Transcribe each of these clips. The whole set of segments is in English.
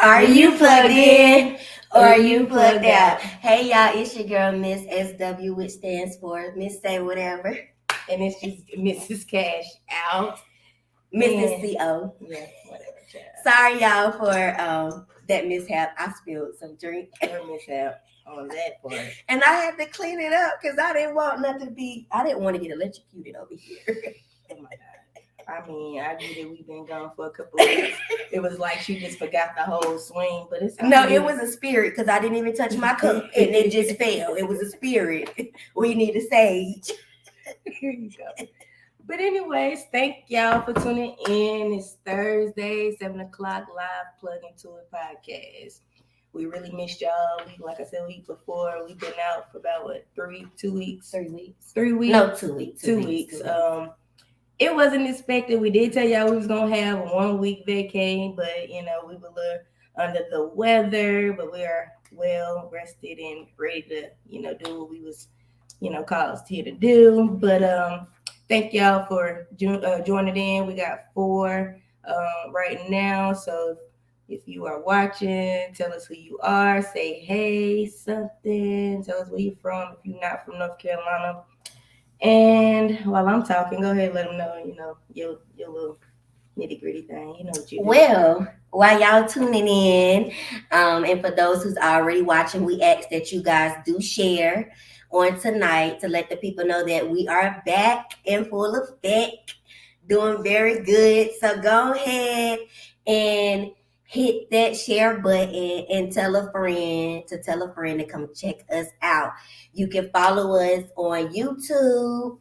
Are you plugged in or are you plugged out? Hey y'all, it's your girl Miss SW, which stands for Miss Say Whatever. And it's just Mrs. Cash Out. Mrs. CO. Yeah, whatever. Child. Sorry y'all for that mishap. I spilled some drink. Her mishap on that part. And I had to clean it up because I didn't want nothing to be, I didn't want to get electrocuted over here. Oh my God. I mean, I knew that we've been gone for a couple of weeks. It was like she just forgot the whole swing, but it's no, it was a spirit because I didn't even touch my cup and it just fell. It was a spirit. We need a sage. Here you go. But anyways, thank y'all for tuning in. It's Thursday, 7 o'clock, live Plug Into It podcast. We really missed y'all. Like I said, week before, we've been out for about 2 weeks? 3 weeks. 3 weeks? No, 2 weeks. 2 weeks. It wasn't expected. We did tell y'all we was gonna have a 1 week vacay, but we were a little under the weather, but we are well rested and ready to, do what we was, called here to do. But thank y'all for joining in. We got 4 right now. So if you are watching, tell us who you are. Say hey, something. Tell us where you're from. If you're not from North Carolina. And while I'm talking, go ahead and let them know, your little nitty-gritty thing. You know what you do. Well, while y'all tuning in, and for those who's already watching, we ask that you guys do share on tonight to let the people know that we are back in full effect, doing very good. So go ahead and hit that share button and tell a friend to come check us out. You can follow us on YouTube.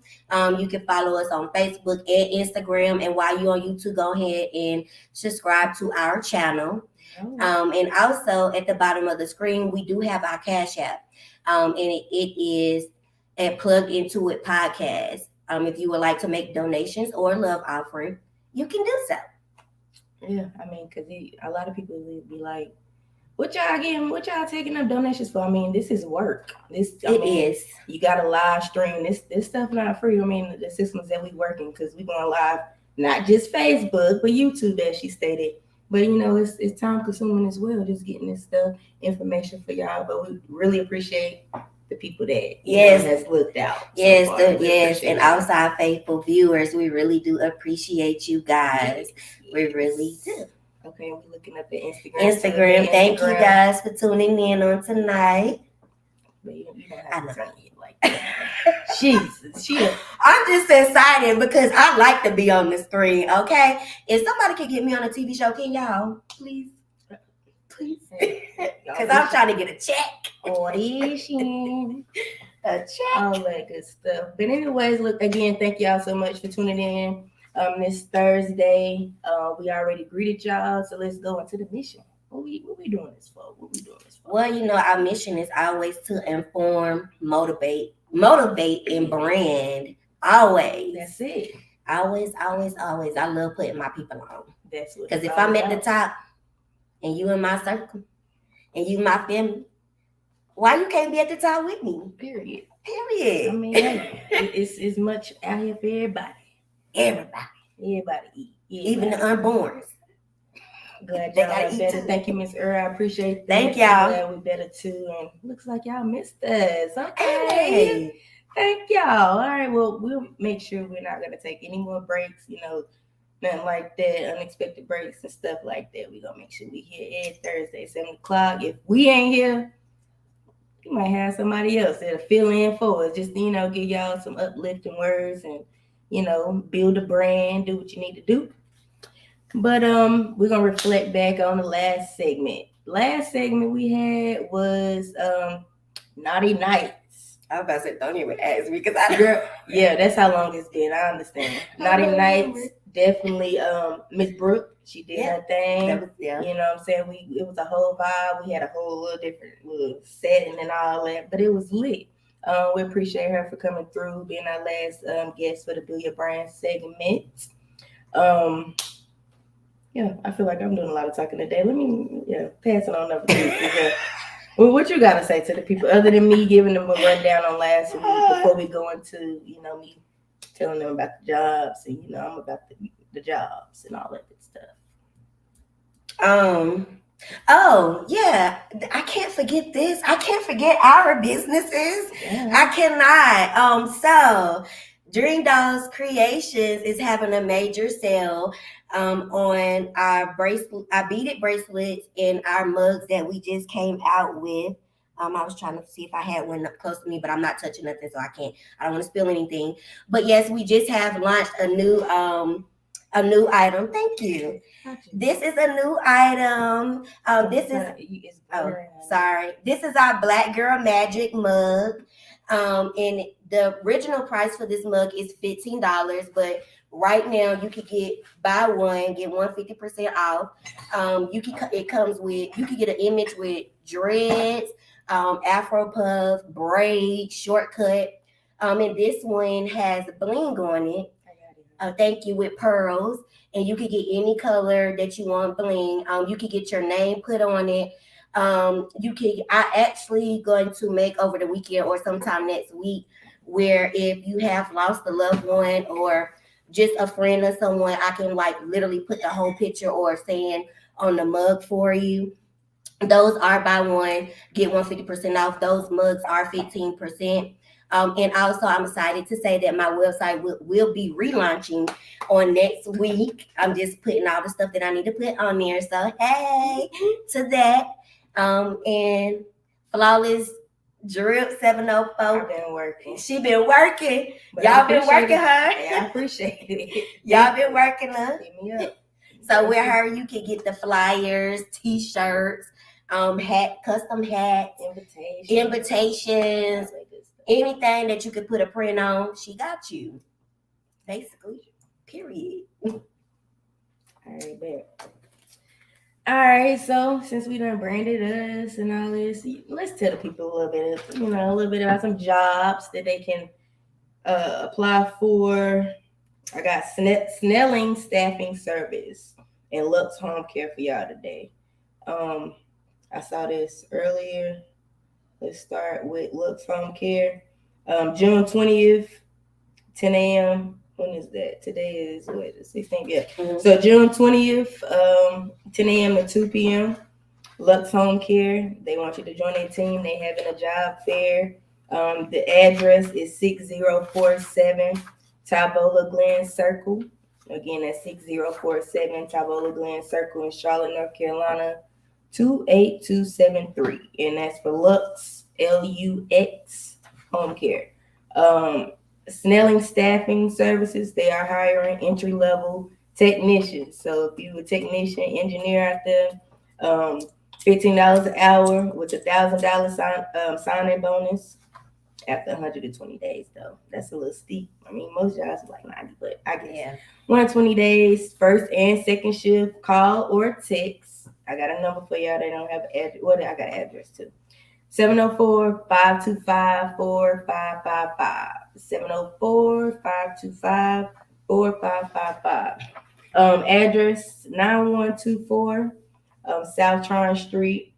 You can follow us on Facebook and Instagram. And while you're on YouTube, go ahead and subscribe to our channel. And also at the bottom of the screen, we do have our Cash App. And it is at Plug Into It Podcast. If you would like to make donations or love offering, you can do so. Yeah, I mean, because a lot of people would be like, what y'all taking up donations for? I mean, this is work. It is. You got to live stream. This stuff not free. I mean, the systems that we working, because we going live, not just Facebook, but YouTube, as she stated. But, it's time consuming as well, just getting this stuff, information for y'all. But we really appreciate the people that has looked out. Yes, and also our faithful viewers. We really do appreciate you guys. We really do. Okay, we're looking up at Instagram. Thank you guys for tuning in on tonight. You don't have to turn it like that. Jesus, I'm just excited because I like to be on the screen. Okay, if somebody could get me on a TV show, can y'all please? Because I'm trying to get a check. Audition. A check. All that good stuff. But anyways, look, again, thank y'all so much for tuning in. This Thursday, we already greeted y'all, so let's go into the mission. What we doing this for? Well, our mission is always to inform, motivate, and brand. Always. That's it. Always. I love putting my people on. That's what. Because if I'm at the top, and you in my circle, and you my family, why you can't be at the top with me? Period. I mean, it's much out here for everybody. Everybody eat. Even the unborns. Glad y'all are better. Thank you, Miss Earl. I appreciate that. Thank y'all. Glad we better too. And looks like y'all missed us. Okay. Hey. Thank y'all. All right. Well, we'll make sure we're not gonna take any more breaks. Nothing like that. Unexpected breaks and stuff like that. We're gonna make sure we here every Thursday, 7 o'clock. If we ain't here, you might have somebody else that'll fill in for us. Just give y'all some uplifting words and build a brand, do what you need to do. But we're gonna reflect back on the last segment. Last segment we had was Naughty Nights. I was about to say, don't even ask me because I girl. Yeah, that's how long it's been. I understand. Naughty Nights, definitely. Miss Brooke, she did her thing. You know what I'm saying? It was a whole vibe. We had a whole little different little setting and all that, but it was lit. We appreciate her for coming through, being our last guest for the Build Your Brand segment. Yeah, I feel like I'm doing a lot of talking today. Let me pass it on over to you. Well, what you gotta say to the people other than me giving them a rundown on last week before we go into me telling them about the jobs and I'm about the jobs and all that good stuff. Oh, yeah. I can't forget this. I can't forget our businesses. Yeah. I cannot. So Dream Dolls Creations is having a major sale on our beaded bracelets and our mugs that we just came out with. I was trying to see if I had one up close to me, but I'm not touching nothing, so I can't. I don't want to spill anything. But yes, we just have launched a new item. Thank you. This is a new item. This is oh, sorry. This is our Black Girl Magic mug. And the original price for this mug is $15, but right now you can get buy one get one 50% off. It comes with you can get an image with dreads, afro puff, braid, shortcut. And this one has bling on it. Thank you, with pearls, and you could get any color that you want bling. You could get your name put on it. I actually going to make over the weekend or sometime next week, where if you have lost a loved one or just a friend or someone, I can like literally put the whole picture or saying on the mug for you. Those are buy one, get one 50% off. Those mugs are 15%. And also, I'm excited to say that my website will be relaunching on next week. I'm just putting all the stuff that I need to put on there. So, hey, to that. And Flawless Drip 704. I've been working. She been working. But Y'all been working her. her. Yeah, I appreciate it. Y'all been working her. Hit me up. So with her, you can get the flyers, T-shirts, custom hats, invitations, anything that you could put a print on. She got you, basically. Period. All right, bet. All right, so since we done branded us and all this, let's tell the people a little bit about some jobs that they can apply for. I got Snelling Staffing Service and Lux Home Care for y'all today. I saw this earlier. Let's start with Lux Home Care. June 20th, 10 a.m. When is that? Today is what, the 16th? Yeah. Mm-hmm. So June 20th, 10 a.m. to 2 p.m. Lux Home Care. They want you to join their team. They having a job fair. The address is 6047 Tabola Glen Circle. Again, that's 6047 Tabola Glen Circle in Charlotte, North Carolina, 28273. And that's for Lux, Lux Home Care. Snelling Staffing Services, they are hiring entry-level technicians. So if you a technician, engineer out there, $15 an hour with $1,000 sign-in bonus after 120 days, though. That's a little steep. I mean, most jobs are like 90, but I guess 120 days, first and second shift, call or text. I got a number for y'all. They don't have an address. Well, I got an address, too. 704-525-4555. 704-525-4555. Address 9124 South Tryon Street.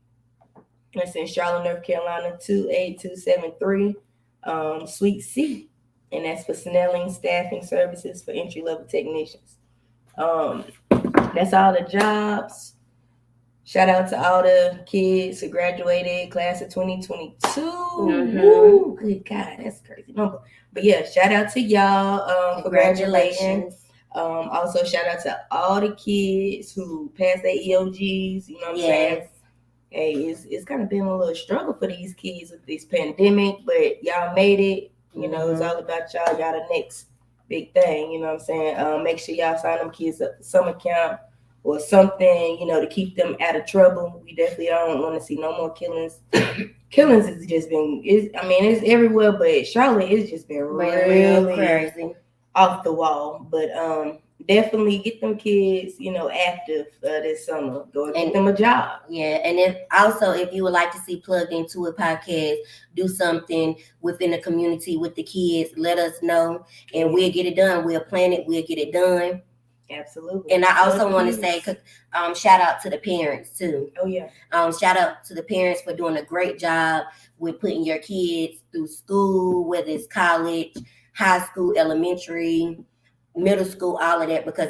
That's in Charlotte, North Carolina, 28273. Suite C. And that's for Snelling Staffing Services for entry-level technicians. That's all the jobs. Shout out to all the kids who graduated class of 2022. Mm-hmm. Woo, good God, that's a crazy number. But yeah, shout out to y'all for graduating. Also, shout out to all the kids who passed their EOGs. You know what I'm saying? Hey, it's kind of been a little struggle for these kids with this pandemic, but y'all made it. You know, it's all about y'all. Y'all the next big thing. You know what I'm saying? Make sure y'all sign them kids up for summer camp or something, you know, to keep them out of trouble. We definitely don't want to see no more killings. Killings has just been, it's everywhere, but Charlotte has just been really crazy, off the wall. But definitely get them kids, you know, active this summer. Go and get them a job. Yeah, and if you would like to see Plugged Into a podcast, do something within the community with the kids, let us know, and we'll get it done. We'll plan it. We'll get it done. Absolutely. And I also want to say, shout out to the parents too. Oh yeah. Shout out to the parents for doing a great job with putting your kids through school, whether it's college, high school, elementary, middle school, all of that, because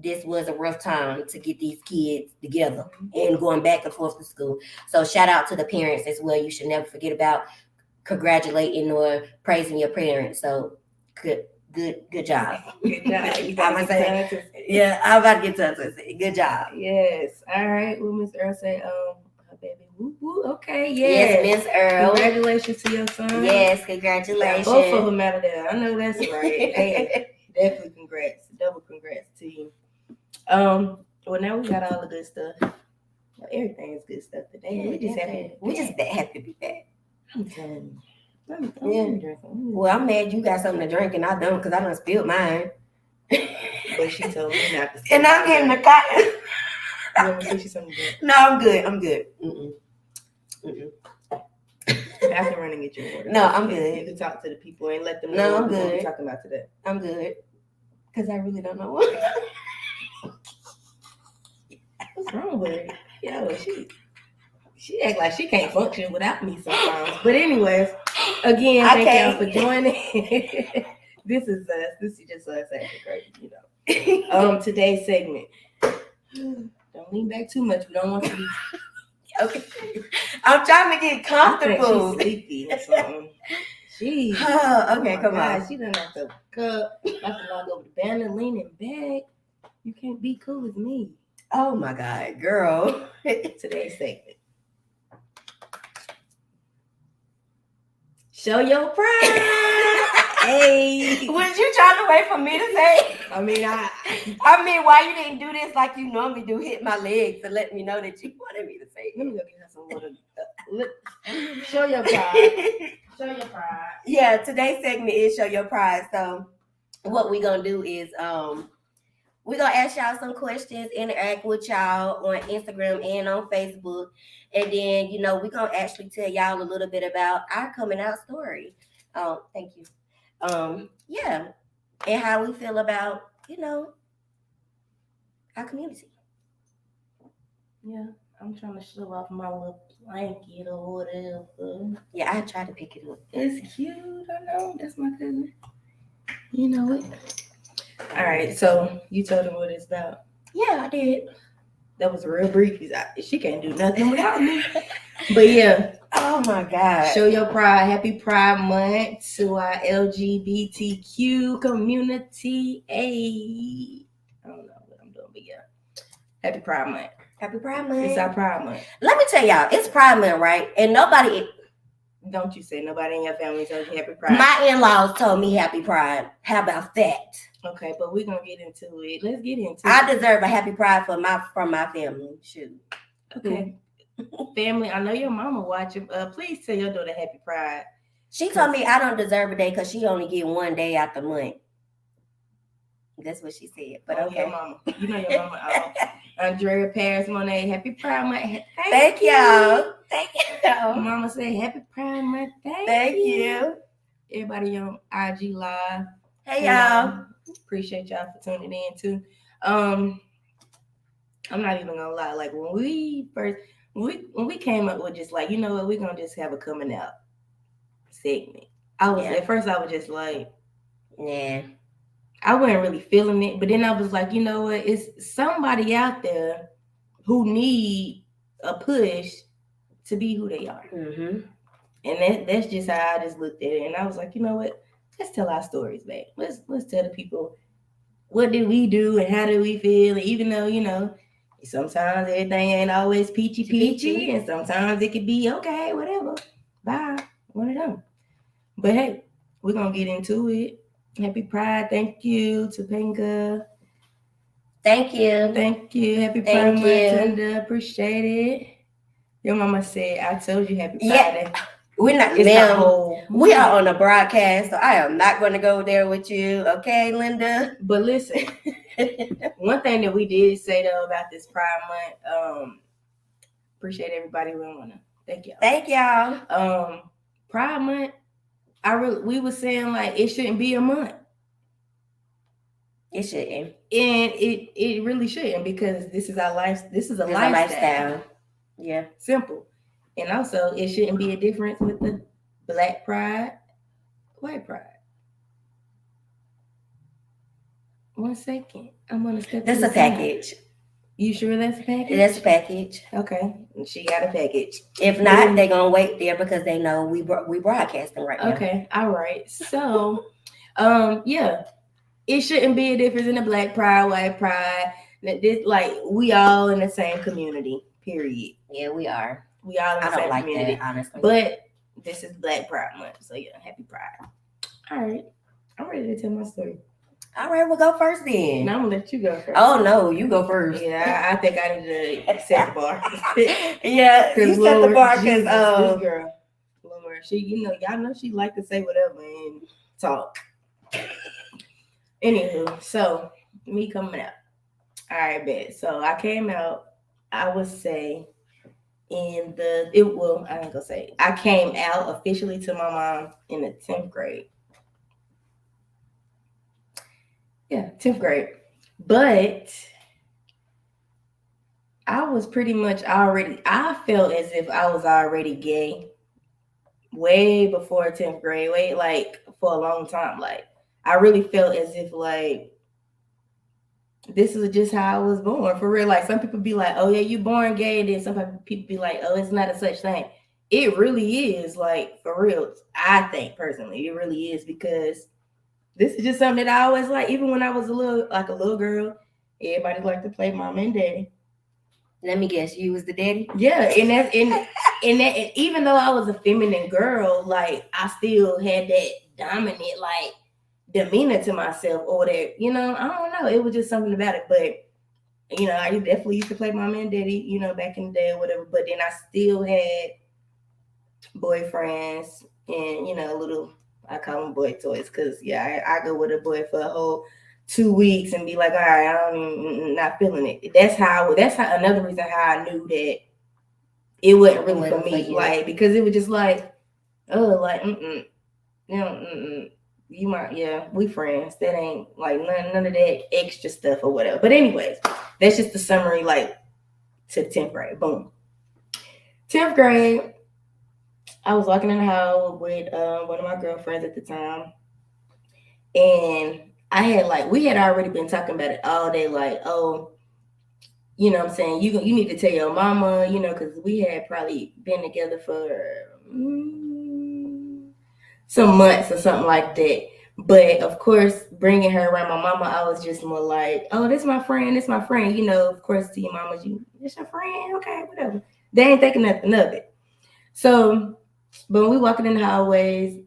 this was a rough time to get these kids together and going back and forth to school. So shout out to the parents as well. You should never forget about congratulating or praising your parents. So good job. Good job. You I'm gonna say, yeah, I'm about to get to it. Good job. Yes. All right. Well, Miss Earl say, her baby, woo woo. Okay. Yes, Miss Earl. Congratulations to your son. Yes, congratulations. Both of them out of there. I know that's right. Hey, definitely congrats. Double congrats to you. Well, now we got all the good stuff. Well, everything is good stuff today. Yeah, we just happy to be back. I'm telling you. Yeah. Well, I'm mad you got something to drink and I don't, because I done spilled mine. But she told me not to. And I'm getting the cotton. You want me to teach you something to drink? No, I'm good. I'm good. I have to run and get your water. No, I'm good. You can talk to the people and let them know no, I'm what good. we're talking about today. I'm good. Because I really don't know what. What's wrong with her? Yo, she act like she can't function without me sometimes. But anyways, again, thank y'all for joining. This is us. This is just us acting crazy, you know. Today's segment. Don't lean back too much. We don't want to be. Okay. I'm trying to get comfortable. I think she's sleepy or something. Jeez. Okay, come on. She done have to cup. I have to knock over the banner, leaning back. You can't be cool with me. Oh my God, girl. Today's segment. Show your pride. Hey. Was you trying to wait for me to say? I mean, why you didn't do this like you normally do? Hit my leg to let me know that you wanted me to say. Let me go get her some water. Show your pride. Show your pride. Yeah, today's segment is Show Your Pride. So what we're gonna do is we're gonna ask y'all some questions, interact with y'all on Instagram and on Facebook, and then we're gonna actually tell y'all a little bit about our coming out story. Thank you. Yeah, and how we feel about our community. Yeah, I'm trying to show off my little blanket or whatever. Yeah, I tried to pick it up. It's cute. I know. That's my cousin. You know it. All right. So you told him what it's about. Yeah, I did. That was real brief. She can't do nothing without me. But yeah. Oh my God. Show your pride. Happy Pride Month to our LGBTQ community. I don't know what I'm doing, but yeah. Happy Pride Month. Happy Pride Month. It's our Pride Month. Let me tell y'all, it's Pride Month, right? And nobody. Don't you say nobody in your family told you Happy Pride. My in-laws told me Happy Pride. How about that? Okay, but we're gonna get into it. Let's get into it. I deserve a Happy Pride from my family. Shoot. Okay. Family, I know your mama watching. Please tell your daughter Happy Pride. She told me I don't deserve a day because she only get one day out the month. That's what she said. But okay. Your mama. You know your mama. Andrea Paris Monet, Happy Pride Month. Thank y'all. Thank you. Mama said Happy Pride Month. Thank you. Everybody on IG Live. Hey y'all. Appreciate y'all for tuning in too. I'm not even gonna lie. Like when we came up with just like, you know what, we're gonna just have a coming out segment. At first I was just like, yeah. I wasn't really feeling it, but then I was like, you know what? It's somebody out there who need a push to be who they are. Mm-hmm. And that's just how I just looked at it. And I was like, you know what? Let's tell our stories back. Let's tell the people what did we do and how do we feel. And even though, sometimes everything ain't always peachy, and sometimes it could be okay, whatever. Bye. One of them. But hey, we're gonna get into it. Happy Pride. Thank you, Topanga. Thank you. Happy Pride Month, Tunda. Appreciate it. Your mama said, I told you Happy Pride. Yeah. We're not, we are on a broadcast, so I am not going to go there with you. Okay, Linda? But listen, one thing that we did say, though, about this Pride Month, appreciate everybody. Thank y'all. Thank y'all. Pride Month, we were saying, like, it shouldn't be a month. It shouldn't. And it really shouldn't, because this is our life. This is a lifestyle. Yeah. Simple. And also, it shouldn't be a difference with the Black Pride, White Pride. 1 second. I'm gonna step to That's the a side. package. You sure that's a package? That's a package. Okay, she got a package. If not, they're gonna wait there because they know we broadcasting right now. Okay, all right. So, yeah, it shouldn't be a difference in the black pride, white pride. This like we all in the same community. Period. Yeah, we are. We all in I the don't same like community. that, honestly. But this is Black Pride Month, so yeah, happy Pride. All right, I'm ready to tell my story. All right, we'll go first then. Now I'm gonna let you go first. Oh no, you go first. Yeah, I think I need to set the bar. Yeah, you set the bar because this girl, Lord, she, y'all know she like to say whatever and talk. Anywho, so me coming out. All right, bet. So I came out. I would say I ain't gonna say. I came out officially to my mom in the 10th grade. Yeah, 10th grade. But I was pretty much I felt as if I was already gay way before 10th grade, way like for a long time. Like, I really felt as if like this is just how I was born for real. Like, some people be like, oh yeah, you born gay, and then some people be like, oh, it's not a such thing. It really is, like, for real. I think personally, it really is, because this is just something that I always like. Even when I was a little girl, everybody liked to play mama and daddy. Let me guess, you was the daddy? Yeah, and even though I was a feminine girl, like, I still had that dominant like demeanor to myself, or that, I don't know. It was just something about it. But I definitely used to play mama and daddy, back in the day or whatever. But then I still had boyfriends and little, I call them boy toys, because I go with a boy for a whole 2 weeks and be like, all right, I'm not feeling it. That's another reason how I knew that it wasn't really for me. Like, because it was just like, oh, like, you might, we friends. That ain't like none of that extra stuff or whatever. But anyways, that's just the summary, like, to 10th grade. Boom. 10th grade, I was walking in the hall with one of my girlfriends at the time, and we had already been talking about it all day, like, oh, what I'm saying, you need to tell your mama, because we had probably been together for some months or something like that. But of course, bringing her around my mama, I was just more like, oh, this my friend. Of course, to your mama, this your friend, okay, whatever. They ain't thinking nothing of it. So, but we walking in the hallways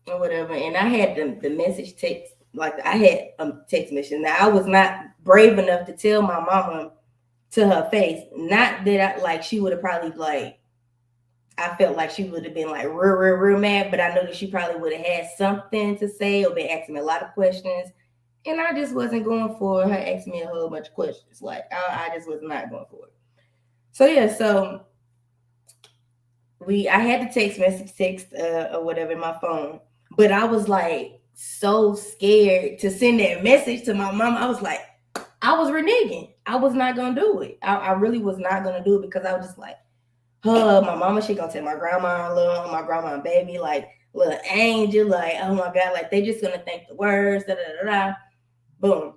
or whatever, and I had the message text, like, I had a text message. Now, I was not brave enough to tell my mama to her face. Not that she would have probably, like, I felt like she would have been like real mad, but I know that she probably would have had something to say or been asking me a lot of questions. And I just wasn't going for her asking me a whole bunch of questions. Like, I just was not going for it. So yeah, so I had the text or whatever in my phone, but I was like so scared to send that message to my mom. I was like, I was reneging. I was not gonna do it. I really was not gonna do it, because I was just like, my mama, she gonna tell my grandma and baby, like, little angel, like, oh my God, like, they just gonna think the words, da da da da. Boom.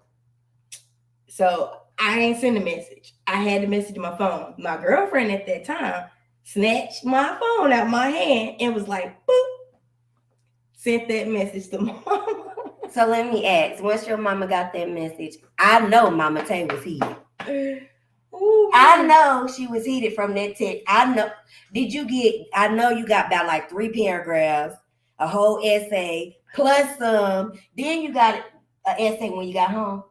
So I ain't send a message. I had the message in my phone. My girlfriend at that time snatched my phone out my hand and was like, boop, sent that message to my mama. So let me ask, once your mama got that message, I know Mama Tay was heated. Ooh, I know she was heated from that text. I know. I know you got about like 3 paragraphs, a whole essay, plus some. Then you got an essay when you got home.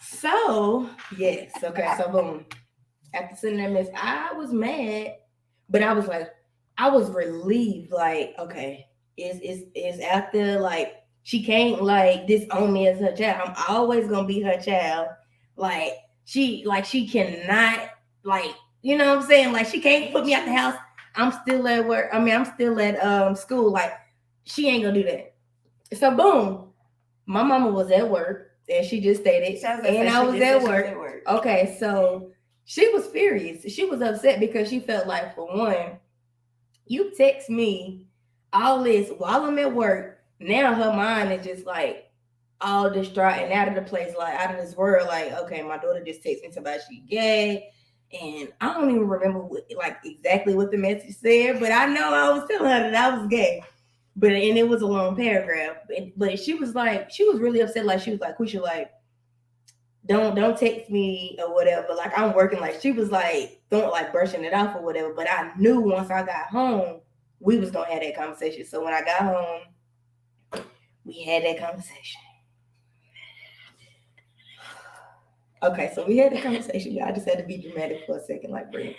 So, yes. Okay, so boom. After sending that message, I was mad, but I was like, I was relieved. Like, okay, it's out there. Like, she can't, like, disown me as her child. I'm always gonna be her child. Like, she cannot, like, you know what I'm saying? Like, she can't put me out the house. I'm still at work. I mean, I'm still at school. Like, she ain't gonna do that. So boom, my mama was at work, as she just stated, and I was at work. Okay, so she was furious. She was upset because she felt like, for one, you text me all this while I'm at work. Now her mind is just like, all distraught and out of the place, like out of this world. Like, okay, my daughter just texted me somebody she gay, and I don't even remember like exactly what the message said, but I know I was telling her that I was gay. But and it was a long paragraph. But she was like, she was really upset. Like she was like, Quisha, like don't text me or whatever. Like I'm working. Like she was like don't like brushing it off or whatever. But I knew once I got home, we was gonna have that conversation. So when I got home, we had that conversation. Okay, so we had the conversation. Y'all, I just had to be dramatic for a second, like bring.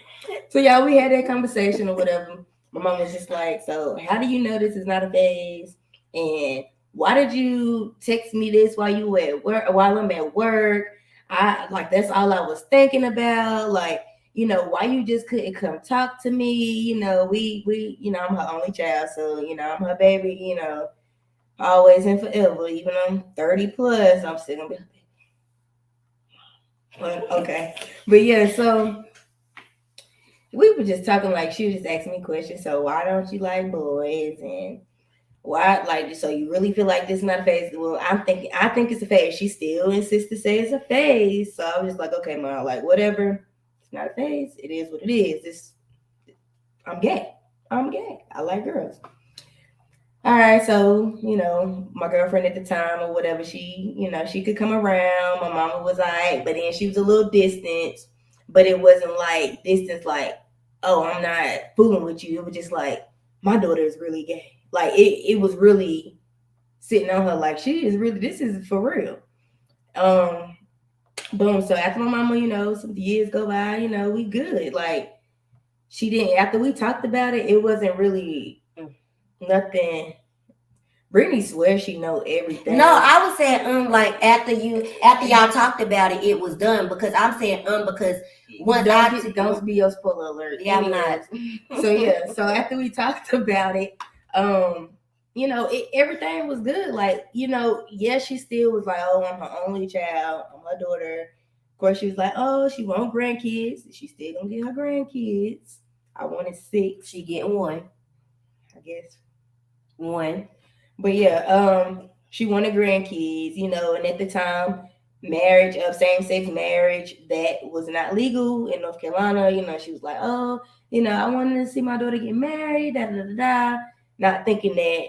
So y'all, we had that conversation or whatever. My mom was just like, "So how do you know this is not a phase? And why did you text me this while you were at work? While I'm at work? I like that's all I was thinking about. Like, you know, why you just couldn't come talk to me? You know, we you know, I'm her only child, so you know, I'm her baby. You know, always and forever. Even though I'm 30 plus, I'm still gonna be okay. But yeah, so we were just talking like she was just asking me questions. So why don't you like boys and why like so you really feel like this is not a phase? Well, I think it's a phase. She still insists to say it's a phase. So I was just like, okay, mom, like whatever. It's not a phase. It is what it is. It's I'm gay. I'm gay. I like girls. All right, so you know, my girlfriend at the time or whatever, she, you know, she could come around. My mama was alright, but then she was a little distant. But it wasn't like distance, like, oh, I'm not fooling with you. It was just like my daughter is really gay. Like it was really sitting on her, like she is really. This is for real. Um, boom. So after my mama, you know, some years go by, you know, we good. Like she didn't. After we talked about it, it wasn't really nothing. Brittany swears she know everything. No, I was saying like after y'all talked about it, it was done because I'm saying because once don't be your spoiler alert. Yeah, I'm not. So yeah, so after we talked about it, you know, everything was good. Like, you know, yes, she still was like, oh, I'm her only child, I'm her daughter. Of course, she was like, oh, she want grandkids. She still gonna get her grandkids. I wanted 6. She getting one. I guess. One. But yeah, she wanted grandkids, you know, and at the time, marriage of same sex marriage that was not legal in North Carolina. You know, she was like, oh, you know, I wanted to see my daughter get married, da da da da. Not thinking that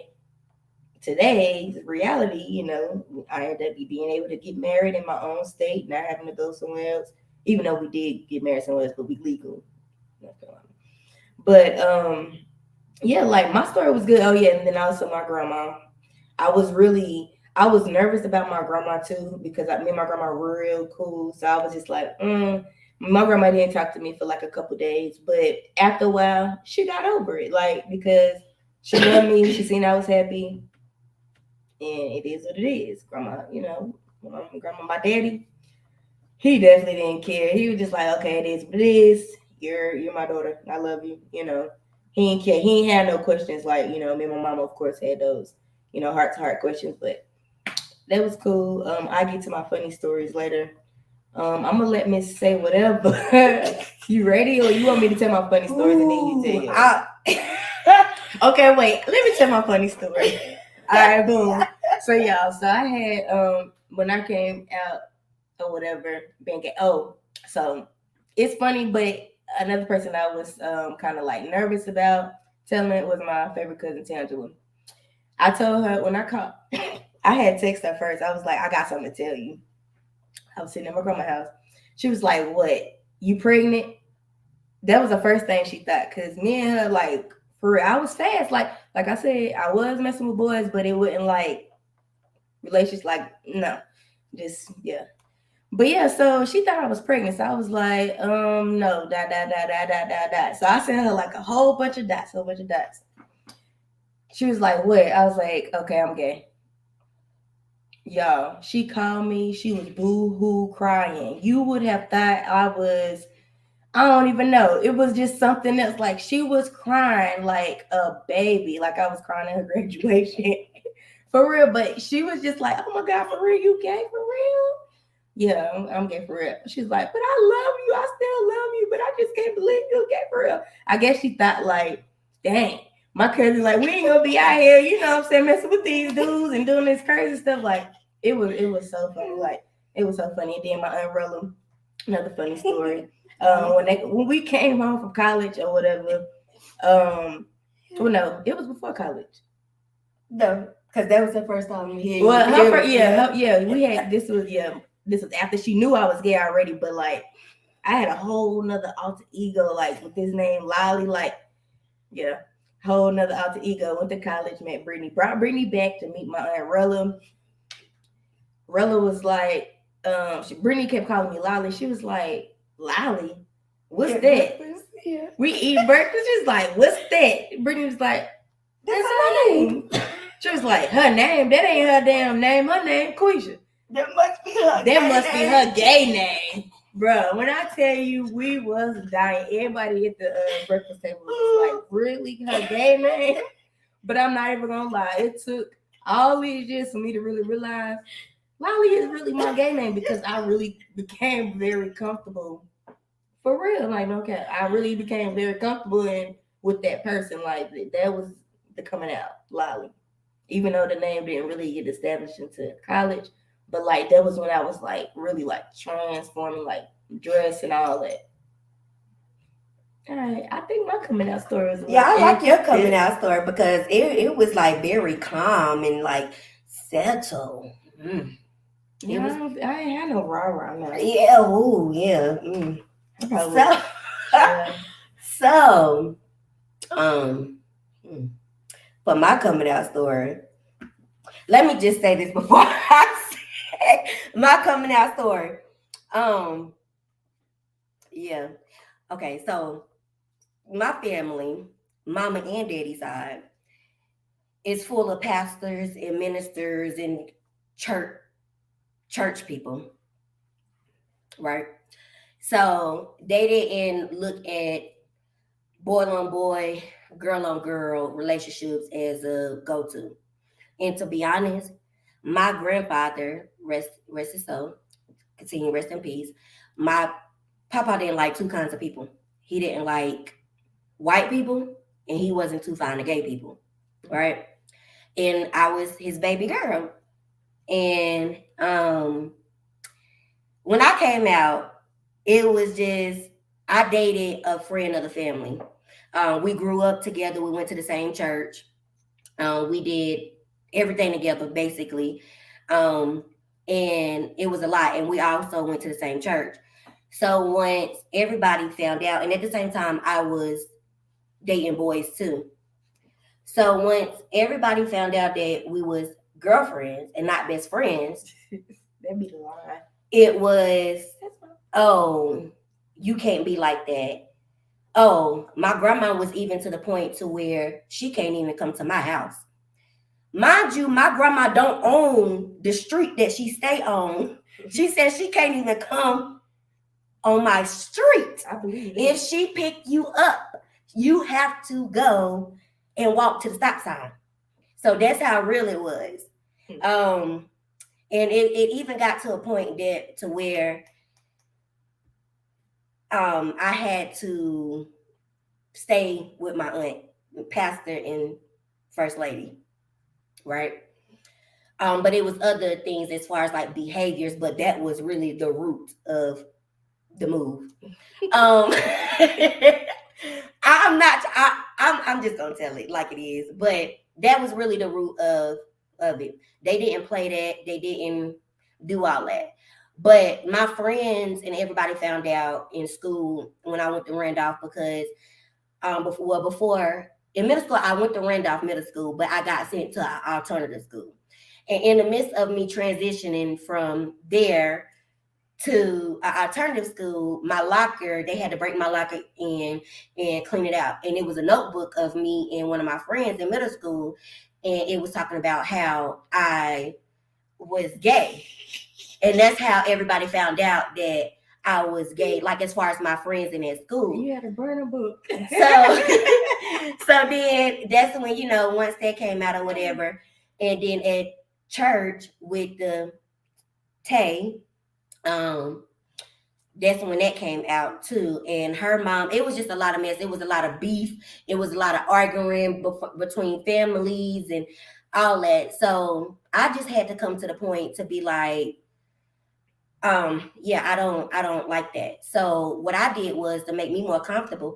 today's reality, you know, I ended up being able to get married in my own state, not having to go somewhere else. Even though we did get married somewhere else, but we legal North Carolina. But yeah, like my story was good. Oh yeah, and then also my grandma. I was nervous about my grandma too because me and my grandma were real cool. So I was just like, my grandma didn't talk to me for like a couple days, but after a while, she got over it. Like because she loved me, she seen I was happy, and it is what it is. Grandma, you know, grandma, my daddy, he definitely didn't care. He was just like, okay, it is what it is. You're my daughter. I love you. You know, he didn't care. He ain't had no questions like, you know, me and my mama of course had those, you know, heart to heart questions, but that was cool. I get to my funny stories later. I'm gonna let Miss say whatever. You ready, or you want me to tell my funny stories and then you tell yours? Okay, wait. Let me tell my funny story. All right, boom. So y'all, so I had when I came out or whatever, being gay. Oh, so it's funny, but another person I was kind of like nervous about telling it was my favorite cousin Tangela. I told her when I called, I had text her first. I was like, I got something to tell you. I was sitting at my grandma's house. She was like, "What? You pregnant?" That was the first thing she thought. Cause me and her, like, for real, I was fast. Like I said, I was messing with boys, but it wasn't like relationships. Like, no, just yeah. But yeah, so she thought I was pregnant. So I was like, no, dot, dot, dot, dot, dot, dot, dot. So I sent her like a whole bunch of dots, whole bunch of dots. She was like, what? I was like, okay, I'm gay. Y'all, she called me. She was boo-hoo crying. You would have thought I don't even know. It was just something else. Like she was crying like a baby. Like I was crying at her graduation. For real. But she was just like, oh my God, for real, you gay for real? Yeah, I'm gay for real. She's like, but I love you. I still love you, but I just can't believe you're gay for real. I guess she thought like, dang, my cousin, like, we ain't gonna be out here, you know what I'm saying, messing with these dudes and doing this crazy stuff. Like, it was so funny. Like it was so funny. And then my aunt Rella, another funny story. When we came home from college or whatever, well no, it was before college. No, because that was the first time we hear Well, you. we had this was after she knew I was gay already, but like I had a whole nother alter ego, like with this name Lolly, like yeah, whole nother alter ego. Went to college, met Brittany, brought Brittany back to meet my aunt Rella. Rella was like, Brittany kept calling me Lolly. She was like, Lolly, what's that? Yeah. We eat breakfast. She's like, what's that? Brittany was like, that's her name. She was like, her name? That ain't her damn name. Her name Quisha. That must be her. That must be her gay name. Bro, when I tell you we was dying, everybody at the breakfast table was like, really? Her gay name? But I'm not even gonna lie. It took all these years for me to really realize Lolly is really my gay name because I really became very comfortable. For real, like okay, I really became very comfortable with that person. Like that was the coming out, Lolly. Even though the name didn't really get established into college, but like that was when I was like really like transforming, like dress and all that. All right, I think my coming out story is Yeah, I like your coming out story because it was like very calm and like settled. Mm. Yeah, I ain't had no rah rah now. Yeah, ooh, yeah. Mm. So, yeah. So, for my coming out story, let me just say this before I say my coming out story. Yeah. Okay, so my family, mama and daddy side, is full of pastors and ministers and church people, right? So they didn't look at boy on boy, girl on girl relationships as a go to. And to be honest, my grandfather, rest his soul, continue rest in peace. My papa didn't like two kinds of people. He didn't like white people, and he wasn't too fond of gay people, right? And I was his baby girl. And when I came out, it was just I dated a friend of the family. We grew up together. We went to the same church. We did everything together, basically. Um, and it was a lot. And we also went to the same church. So once everybody found out, and at the same time, I was dating boys too. So once everybody found out that we was girlfriends and not best friends, that'd be the lie. It was, oh, you can't be like that. Oh, my grandma was even to the point to where she can't even come to my house. Mind you, my grandma don't own the street that she stay on. She says she can't even come on my street. I believe if she pick you up, you have to go and walk to the stop sign. So that's how real it was. And it even got to a point that to where I had to stay with my aunt, pastor and first lady, right? But it was other things as far as like behaviors, but that was really the root of the move. I'm just gonna tell it like it is, but that was really the root of it. They didn't play that, they didn't do all that. But my friends and everybody found out in school when I went to Randolph because before in middle school I went to Randolph Middle School, but I got sent to an alternative school. And in the midst of me transitioning from there to an alternative school, my locker, they had to break my locker in and clean it out. And it was a notebook of me and one of my friends in middle school. And it was talking about how I was gay. And that's how everybody found out that I was gay, like as far as my friends in that school. You had to burn a book. So then that's when, once that came out or whatever. And then at church with the Tay, that's when that came out too. And her mom, it was just a lot of mess. It was a lot of beef. It was a lot of arguing between families. And all that. So I just had to come to the point to be like, yeah, I don't like that. So what I did was to make me more comfortable.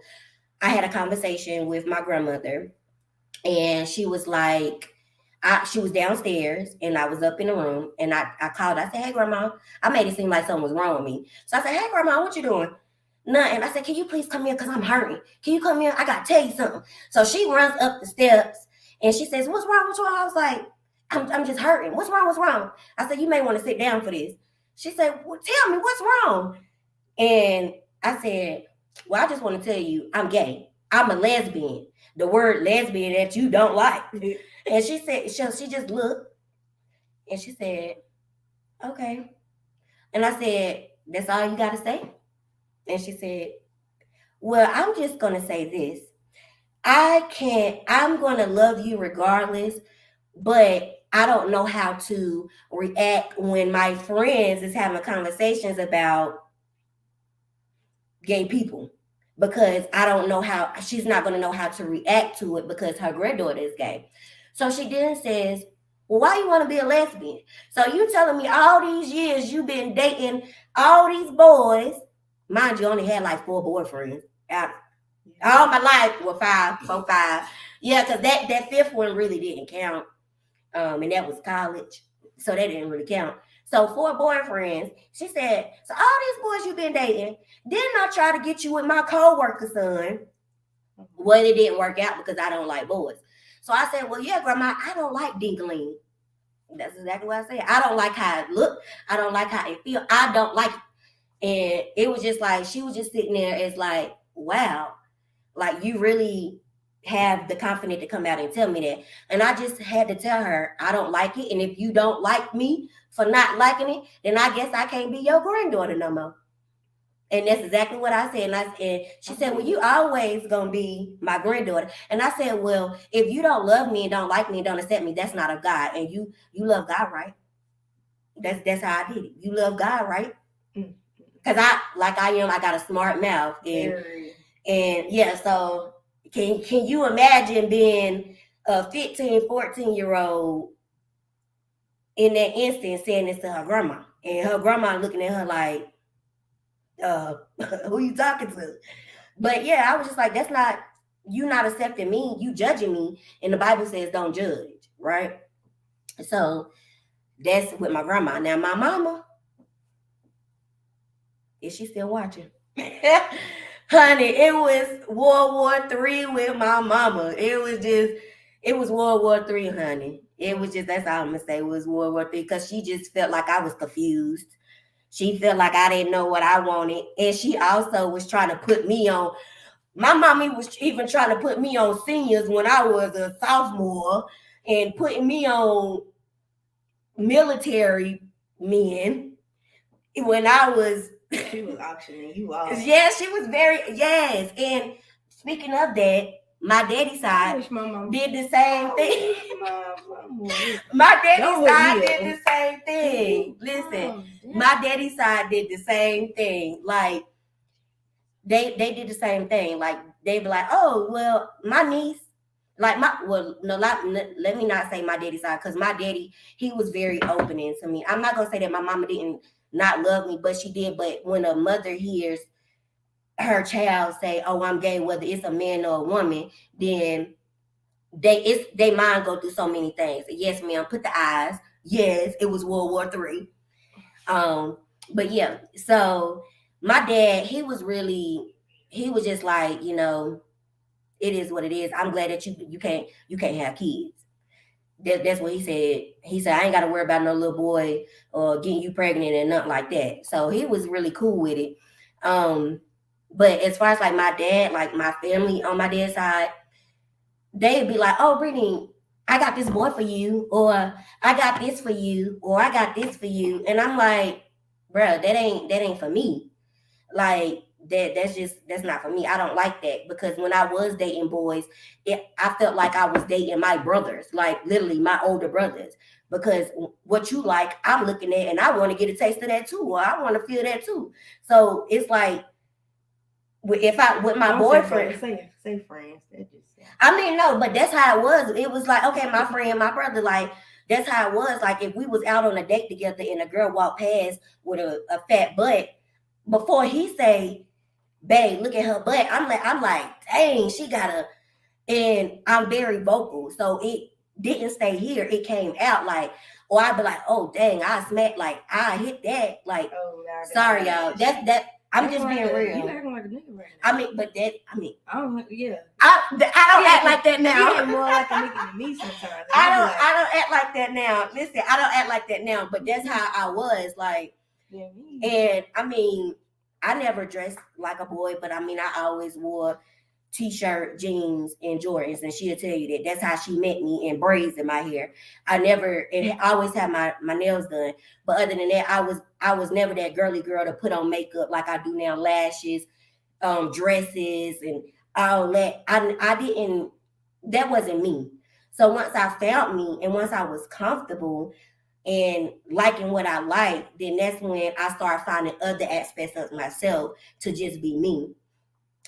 I had a conversation with my grandmother, and she was like, she was downstairs and I was up in the room, and I called. I said, "Hey, grandma." I made it seem like something was wrong with me. So I said, "Hey, grandma, what you doing?" Nothing. I said, "Can you please come here because I'm hurting? Can you come here? I got to tell you something." So she runs up the steps and she says, "What's wrong? What's wrong?" I was like, I'm just hurting. What's wrong? What's wrong? I said, "You may want to sit down for this." She said, "Well, tell me what's wrong." And I said, "Well, I just want to tell you I'm gay. I'm a lesbian. The word lesbian that you don't like." And she said, she just looked and she said, "Okay." And I said, "That's all you got to say?" And she said, "Well, I'm just going to say this. I'm going to love you regardless, but I don't know how to react when my friends is having conversations about gay people, because I don't know how, she's not going to know how to react to it because her granddaughter is gay." So she then says, "Well, why you want to be a lesbian? So you telling me all these years you've been dating all these boys?" Mind you, only had like 4 boyfriends. All my life, well, five, four, five. Yeah, because that fifth one really didn't count. And that was college. So that didn't really count. So 4 boyfriends. She said, "So all these boys you've been dating, didn't I try to get you with my co-worker's son?" Well, it didn't work out because I don't like boys. So I said, "Well, yeah, grandma, I don't like Dingaling." That's exactly what I said. I don't like how it look. I don't like how it feel. I don't like it. And it was just like, she was just sitting there as like, wow, like you really have the confidence to come out and tell me that. And I just had to tell her, I don't like it. And if you don't like me for not liking it, then I guess I can't be your granddaughter no more. And that's exactly what I said. And she said, "Well, you always gonna be my granddaughter." And I said, "Well, if you don't love me and don't like me and don't accept me, that's not of God. And you love God, right? That's how I did it. You love God, right?" Because I got a smart mouth. And yeah, so can you imagine being a 15, 14-year old in that instance saying this to her grandma? And her grandma looking at her like, uh, "Who you talking to?" But yeah, I was just like, that's not, you not accepting me, you judging me. And the Bible says don't judge, right? So that's with my grandma. Now my mama, is she still watching? Honey, it was World War III with my mama. It was World War III, honey. It was just, that's all I'm gonna say, it was World War III, because she just felt like I was confused. She felt like I didn't know what I wanted. And she also was trying to put me on, my mommy was even trying to put me on seniors when I was a sophomore, and putting me on military men when I was. She was auctioning you off. Yeah, she was very, yes. And speaking of that, my daddy side did the same thing. My daddy side did the same thing. Listen, my daddy side did the same thing. Like they did the same thing. Like they be like, "Oh, well, my niece." Like let me not say my daddy side, because my daddy, he was very opening to me. I'm not gonna say that my mama didn't not love me, but she did. But when a mother hears her child say, "Oh, I'm gay," whether it's a man or a woman, then they mind go through so many things. Yes, ma'am, put the eyes. Yes, it was World War III. But yeah, so my dad, he was just like, it is what it is. I'm glad that you can't have kids. That's what he said. He said, "I ain't got to worry about no little boy or getting you pregnant and nothing like that." So he was really cool with it. But as far as like my dad, like my family on my dad's side, they'd be like, "Oh, Brittany, I got this boy for you," or "I got this for you," or "I got this for you," and I'm like, "Bruh, that ain't for me." Like that's not for me. I don't like that, because when I was dating boys, I felt like I was dating my brothers, like literally my older brothers. Because what you like, I'm looking at, and I want to get a taste of that too, or I want to feel that too. So it's like if I with my Don't say boyfriend. friends. Say friends. That just sounds. I mean, no, but that's how it was. It was like, okay, my friend, my brother, like that's how it was. Like if we was out on a date together and a girl walked past with a fat butt, before he say, "Babe, look at her butt," I'm like, dang, she got a, and I'm very vocal, so it didn't stay here. It came out like, or I'd be like, "Oh, dang, I smacked, like I hit that." Like, Oh, sorry, y'all. That I'm just being You real. acting like a nigga right now. I mean, but that I mean, I don't. Yeah. I don't act like that now. You act more like a nigga than me sometimes. I don't act like that now. Listen, I don't act like that now, but that's how I was. Like, Yeah, me. and I mean, I never dressed like a boy, but I mean, I always wore t-shirt, jeans, and Jordans, and she'll tell you that that's how she met me, and braids in my hair. I never, and I always had my nails done, but other than that, I was never that girly girl to put on makeup like I do now, lashes, dresses, and all that. I didn't. That wasn't me. So once I found me, and once I was comfortable and liking what I like, then that's when I started finding other aspects of myself to just be me.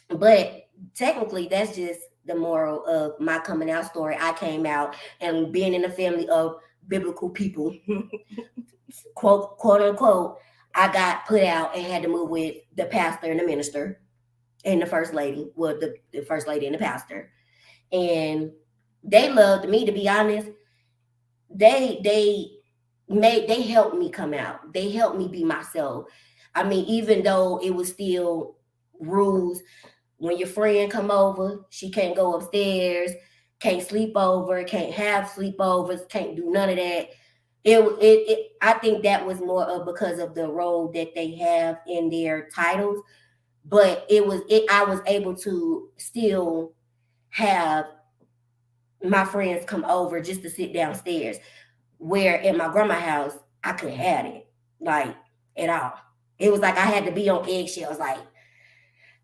But technically, that's just the moral of my coming out story. I came out and being in a family of biblical people, quote unquote. I got put out and had to move with the pastor and the minister and the first lady. Well, the first lady and the pastor, and they loved me. To be honest, they they helped me come out. They helped me be myself. I mean, even though it was still rules. When your friend come over, she can't go upstairs, can't sleep over, can't have sleepovers, can't do none of that. I think that was more of because of the role that they have in their titles, but I was able to still have my friends come over just to sit downstairs. Where at my grandma's house, I couldn't have it, like, at all. It was like I had to be on eggshells, like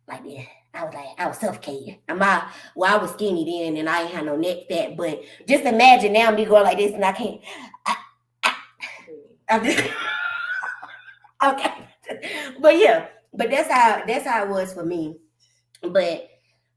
that. I was suffocating. I was skinny then, and I ain't had no neck fat. But just imagine now me going like this, and I can't. I, I'm just, okay, but yeah, but that's how it was for me. But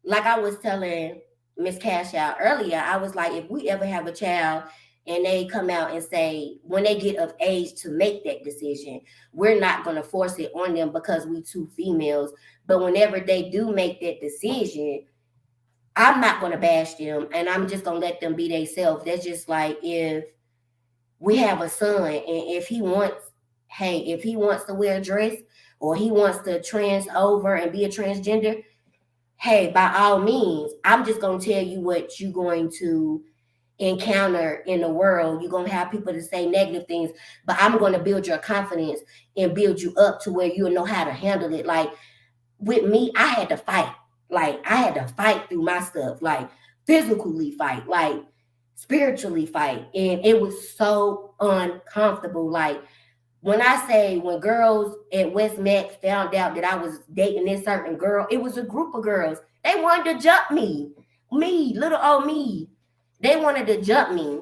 like I was telling Miss Cash out earlier, I was like, if we ever have a child and they come out and say when they get of age to make that decision, we're not going to force it on them because we two females. But whenever they do make that decision, I'm not going to bash them, and I'm just going to let them be themselves. That's just like if we have a son, and if he wants to wear a dress or he wants to trans over and be a transgender, hey, by all means, I'm just going to tell you what you're going to encounter in the world. You're going to have people to say negative things, but I'm going to build your confidence and build you up to where you'll know how to handle it. Like with me, I had to fight. Like I had to fight through my stuff, like physically fight, like spiritually fight. And it was so uncomfortable. Like when girls at West Max found out that I was dating this certain girl, it was a group of girls. They wanted to jump me. Me, little old me. They wanted to jump me.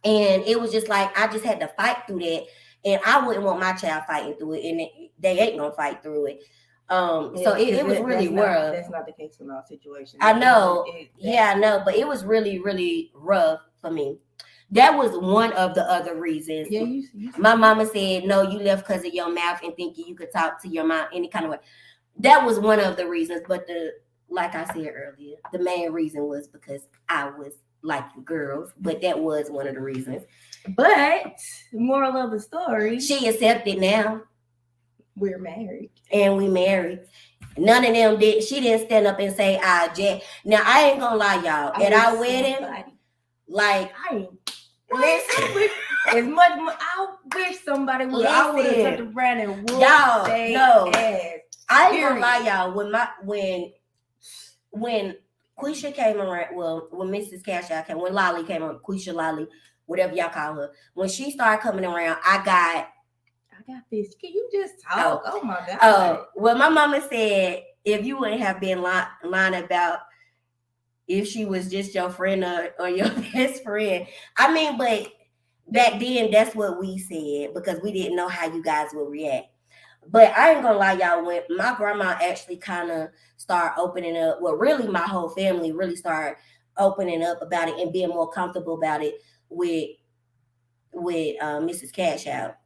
And it was just like I just had to fight through that. And I wouldn't want my child fighting through it. And they ain't gonna fight through it. So it was really rough. That's not the case in all situations. I know. I know. But it was really, really rough for me. That was one of the other reasons. Yeah, my mama said, no, you left because of your mouth and thinking you could talk to your mom any kind of way. That was one of the reasons. But like I said earlier, the main reason was because I was like the girls. But that was one of the reasons. But moral of the story, she accepted now. We're married. And we married. None of them did. She didn't stand up and say, I object. Now, I ain't gonna lie, y'all. At our wedding, like, I ain't. Listen, as much I wish somebody would. I would have turned around and whooped y'all. No, ass. I ain't gonna lie, y'all. When Quisha came around, well, when Mrs. Cash out came, when Lolly came around, Quisha Lolly, whatever y'all call her, when she started coming around, I got this. Can you just talk? Oh my God. Well, my mama said if you wouldn't have been lying about if she was just your friend or your best friend. I mean, but back then that's what we said because we didn't know how you guys would react. But I ain't gonna lie, y'all. When my grandma actually kind of started opening up, well, really, my whole family really started opening up about it and being more comfortable about it with Mrs. Cash Out.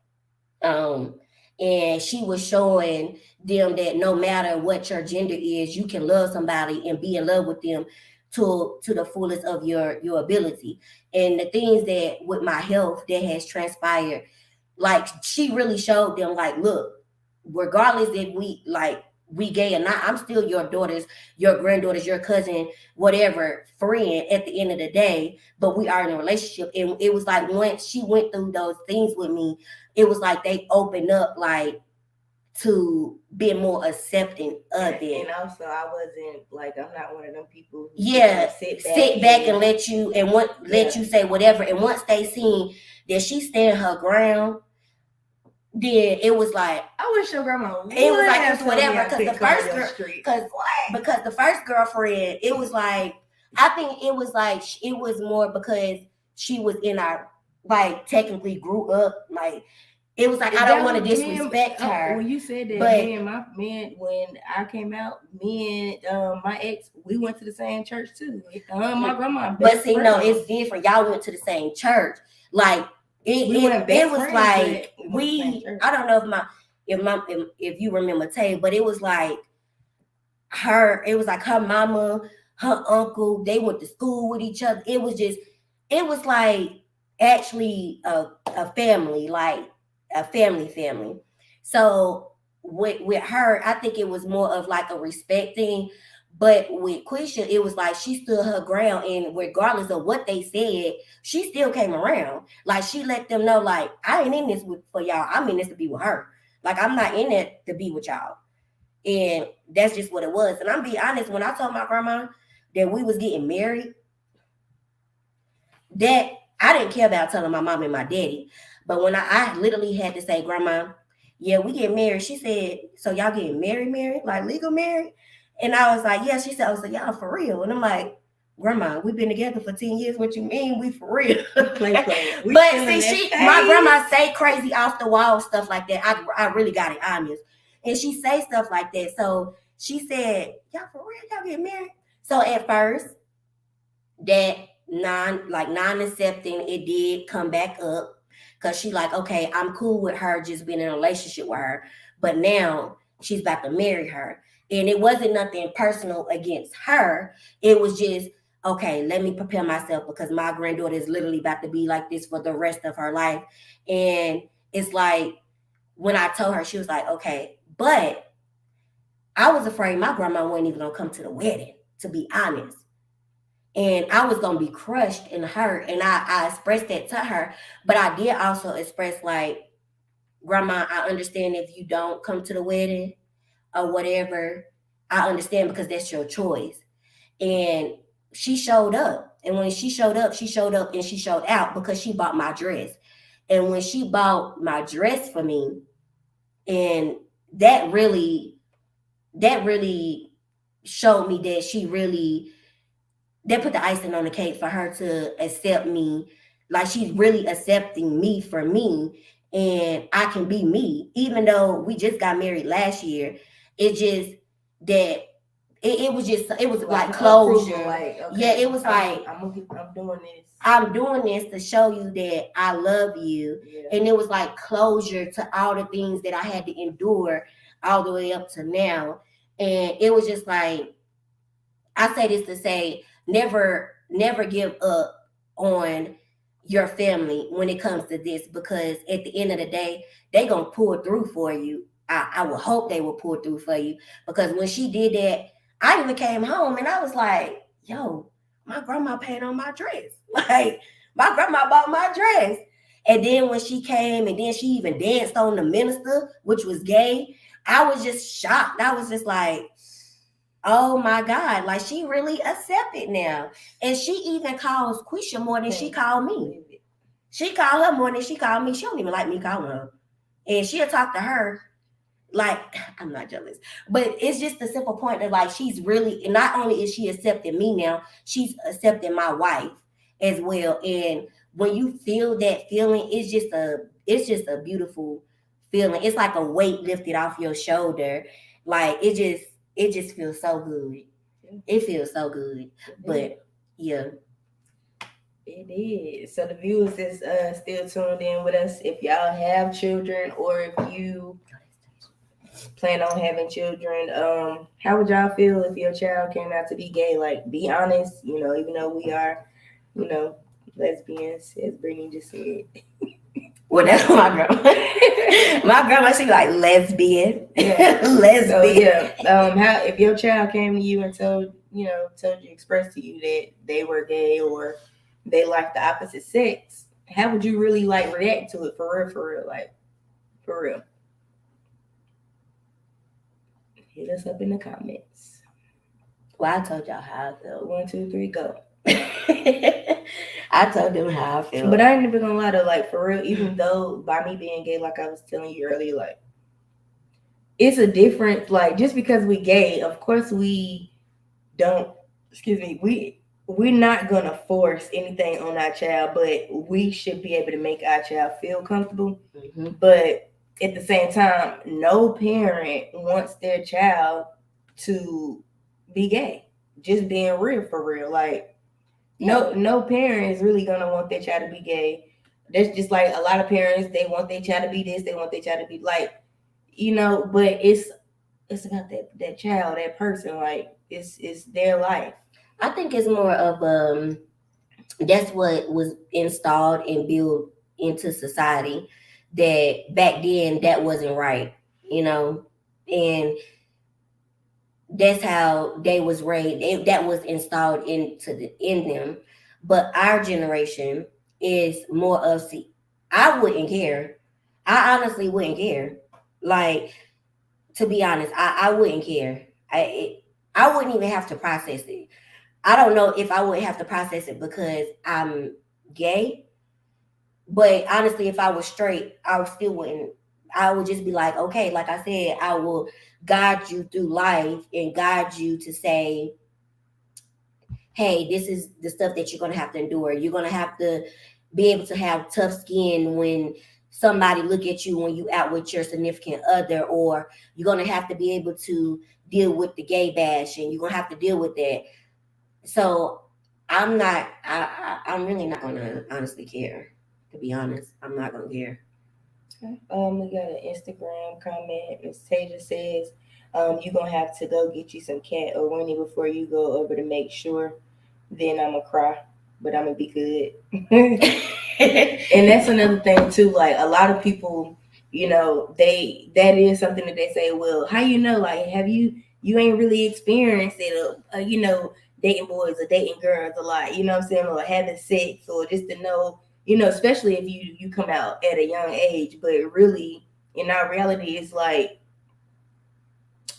Um, and she was showing them that no matter what your gender is, you can love somebody and be in love with them to the fullest of your ability. And the things that with my health that has transpired, like she really showed them, like, look, regardless if we gay or not, I'm still your daughter's, your granddaughter's, your cousin, whatever friend at the end of the day. But we are in a relationship, and it was like once she went through those things with me, it was like they opened up, like, to be more accepting of it. And also, I wasn't like, I'm not one of them people who Yeah, sit back and let you let Yeah. you say whatever. And once they seen that she stand her ground, then it was like, I wish your grandma would it was like have it's told me whatever. I Because the couldn't come on first your girl, street. because the first girlfriend, it was like, I think it was like it was more because she was in our, like, technically grew up, like, it was like I don't want to disrespect her. When you said that, But when I came out, me and my ex, we went to the same church too. My grandma. But see, no, it's different. Y'all went to the same church. Like it was like we. I don't know if you remember Tay, but it was like her. It was like her mama, her uncle. They went to school with each other. It was just. It was like actually a family, like a family. So with her, I think it was more of like a respect thing. But with Quisha, it was like she stood her ground, and regardless of what they said, she still came around. Like she let them know, like, I ain't in this for y'all. I'm in this to be with her. Like I'm not in it to be with y'all. And that's just what it was. And I'm be honest, when I told my grandma that we was getting married, that I didn't care about telling my mom and my daddy. But when I literally had to say, Grandma, yeah, we get married. She said, so y'all getting married, like legal married? And I was like, yeah. She said, I was like, y'all for real? And I'm like, Grandma, we've been together for 10 years. What you mean we for real? But see, my grandma say crazy off the wall stuff like that. I really got it honest. And she say stuff like that. So she said, y'all for real? Y'all get married? So at first, that non-accepting, it did come back up, because she like, okay, I'm cool with her just being in a relationship with her, but now she's about to marry her. And it wasn't nothing personal against her. It was just, okay, let me prepare myself, because my granddaughter is literally about to be like this for the rest of her life. And it's like, when I told her, she was like, okay. But I was afraid my grandma wasn't even gonna come to the wedding, to be honest. And I was gonna be crushed and hurt, and I expressed that to her. But I did also express, like, Grandma, I understand if you don't come to the wedding or whatever. I understand, because that's your choice. And she showed up, and when she showed up, and she showed out, because she bought my dress. And when she bought my dress for me, and that really showed me that she really, that put the icing on the cake for her to accept me. Like she's really accepting me for me, and I can be me, even though we just got married last year. It just that it was like closure. Like, okay, yeah, it was like I'm doing this. I'm doing this to show you that I love you. Yeah. And it was like closure to all the things that I had to endure all the way up to now. And it was just like, I say this to say, never give up on your family when it comes to this, because at the end of the day, they gonna pull through for you. I would hope they will pull through for you, because when she did that, I even came home and I was like, yo, my grandma paid on my dress. Like, my grandma bought my dress. And then when she came, and then she even danced on the minister, which was gay, I was just shocked. I was just like, oh my God, like she really accepted now. And she even calls Quisha more than she called me. She called her more than she called me. She don't even like me calling her. And she'll talk to her like, I'm not jealous. But it's just the simple point that, like, she's really, not only is she accepting me now, she's accepting my wife as well. And when you feel that feeling, it's just a beautiful feeling. It's like a weight lifted off your shoulder. Like it just feels so good. It feels so good. But yeah. It is. So the viewers is still tuned in with us. If y'all have children or if you plan on having children, how would y'all feel if your child came out to be gay? Like, be honest, even though we are, you know, lesbians, as Brittany just said. Well, that's my grandma. My grandma, she like lesbian. Yeah. Lesbian. So yeah, how if your child came to you and told you, expressed to you that they were gay or they like the opposite sex, how would you really like react to it for real, like for real? Hit us up in the comments. Well, I told y'all how I felt. 1, 2, 3, go. I told them how I feel. But I ain't never gonna lie to, like, for real, even though by me being gay, like I was telling you earlier, like it's a difference. Like, just because we gay, of course we don't. Excuse me. We're not gonna force anything on our child, but we should be able to make our child feel comfortable. Mm-hmm. But at the same time, no parent wants their child to be gay. Just being real for real, like. No parent is really gonna want their child to be gay. There's just like a lot of parents, they want their child to be this, they want their child to be like, but it's about that child, that person, like it's their life. I think it's more of that's what was installed and built into society, that back then that wasn't right, and that's how they was raised. That was installed in them. But our generation is more of, see, I wouldn't care. I honestly wouldn't care. Like, to be honest, I wouldn't care. I wouldn't even have to process it. I don't know if I would have to process it because I'm gay. But honestly, if I was straight, I still wouldn't. I would just be like, okay, like I said, I will guide you through life and guide you to say, hey, this is the stuff that you're going to have to endure. You're going to have to be able to have tough skin when somebody look at you when you out with your significant other, or you're going to have to be able to deal with the gay bash, and you're going to have to deal with that. So I'm really not going to honestly care. To be honest, I'm not going to care. Okay. We got an Instagram comment. Miss Tasia says, you're gonna have to go get you some cat or Winnie before you go over to make sure. Then I'm gonna cry, but I'm gonna be good. And that's another thing too. Like, a lot of people, that is something that they say. Well, how like, have you ain't really experienced it, dating boys or dating girls a lot. You know what I'm saying, or having sex, or just to know. Especially if you come out at a young age, but really, in our reality, it's like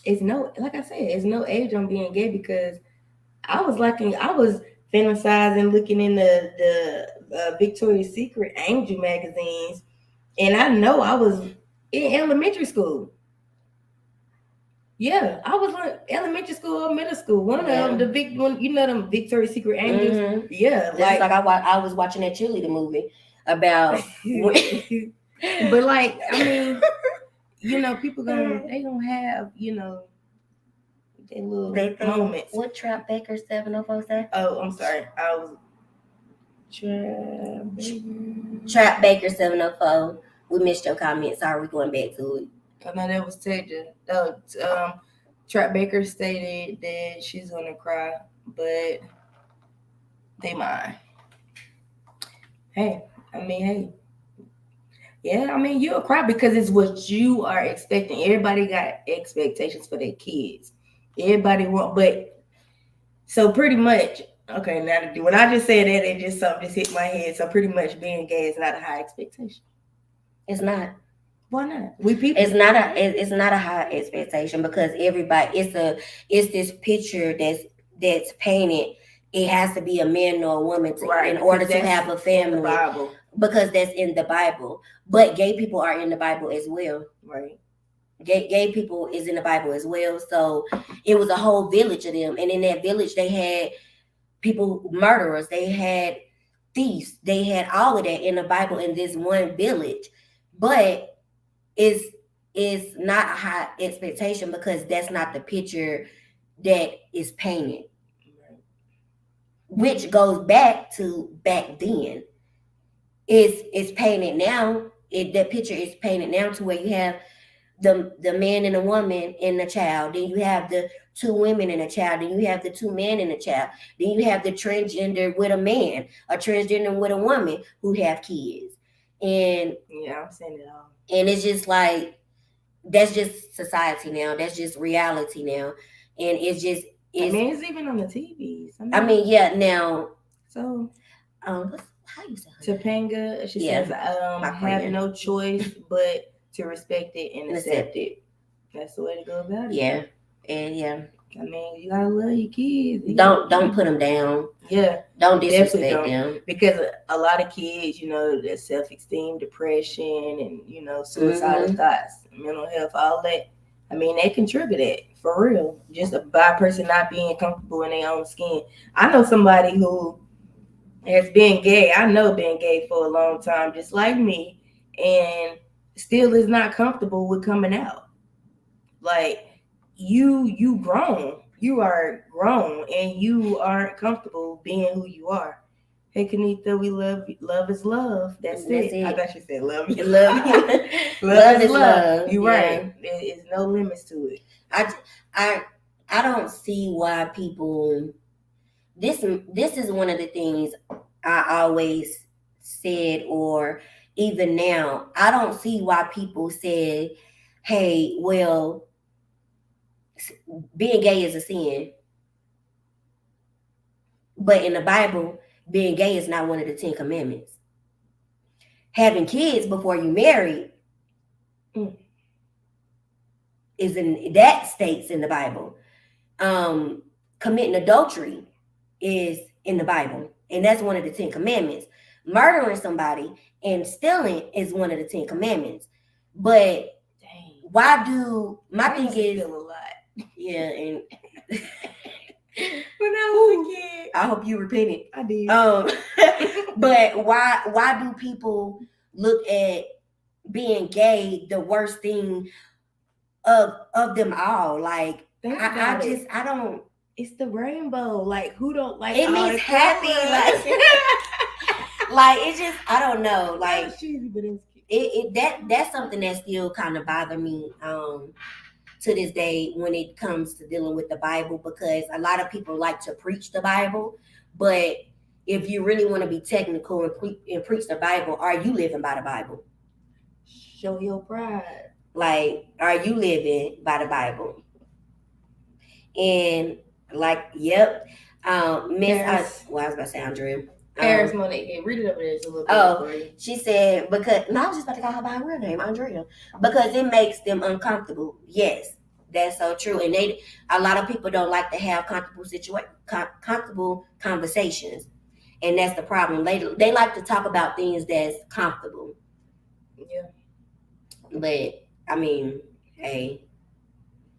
like I said, it's no age on being gay, because I was fantasizing, looking in the Victoria's Secret Angel magazines, and I know I was in elementary school. Yeah, I was in elementary school or middle school. One of them, the big one, them Victoria's Secret Angels. Mm-hmm. Yeah, like I was watching that cheerleader movie about. But like, I mean, people they gonna have their little moments. What Trap Baker 704 said? Oh, I'm sorry, I was Trap Baker 704. We missed your comment. Sorry, we're going back to it. I know that was Taja. Trap Baker stated that she's gonna cry, but they mind. Hey, yeah, you'll cry because it's what you are expecting. Everybody got expectations for their kids. Everybody want, but so pretty much, okay. Now, when I just said that, it just something just hit my head. So pretty much, being gay is not a high expectation. It's not. Why not? We people. It's not a high expectation, because everybody. It's this picture that's painted. It has to be a man or a woman in order to have a family. In the Bible. Because that's in the Bible. But gay people are in the Bible as well. Right. Gay people is in the Bible as well. So it was a whole village of them. And in that village, they had people, murderers. They had thieves. They had all of that in the Bible in this one village. But is not a high expectation because that's not the picture that is painted. Which goes back to back then. It's painted now. That picture is painted now to where you have the man and the woman and the child. Then you have the two women and a child. Then you have the two men and a child. Then you have the transgender with a man, a transgender with a woman who have kids. And yeah, I'm saying it all. And it's just like that's just society now. That's just reality now. And it's just it's even on the TVs. Yeah, now so how you say Topanga, she says, have no choice but to respect it and accept it. That's the way to go about it. Yeah. And yeah. I mean, you gotta love your kids. Don't put them down. Yeah. Don't disrespect them. Because a lot of kids, that self-esteem, depression, and, suicidal thoughts, mental health, all that. I mean, they contribute it for real. Just by a person not being comfortable in their own skin. I know somebody who has been gay. I know been gay for a long time, just like me, and still is not comfortable with coming out. Like you grown, you are grown, and you aren't comfortable being who you are. Hey, Kanita, we love is love. That's it. I thought you said love you. Love is love. You're right. There's no limits to it. I don't see why people. This is one of the things I always said, or even now, I don't see why people say, "Hey, well, being gay is a sin," but in the Bible, being gay is not one of the 10 Commandments. Having kids before you marry is in that states in the Bible. Committing adultery is in the Bible, and that's one of the 10 Commandments. Murdering somebody and stealing is one of the 10 Commandments. But why do my thing is a lot? Yeah, and when I was a kid, I hope you repented. I did. But why do people look at being gay the worst thing of them all? Like I don't. It's the rainbow. Like, who don't like it? Means happy. Like it's just I don't know. Like cheesy, but that's something that still kind of bother me to this day when it comes to dealing with the Bible, because a lot of people like to preach the Bible, but if you really want to be technical and preach the Bible, are you living by the Bible? Show your pride. Like, are you living by the Bible? And like, yep. I was about to say Andrea. Paris Monet, read it up there just a little bit for you. She said, because I was just about to call her by her real name, Andrea, because it makes them uncomfortable. Yes, that's so true. And a lot of people don't like to have comfortable conversations, and that's the problem. They like to talk about things that's comfortable. Yeah, but I mean, hey,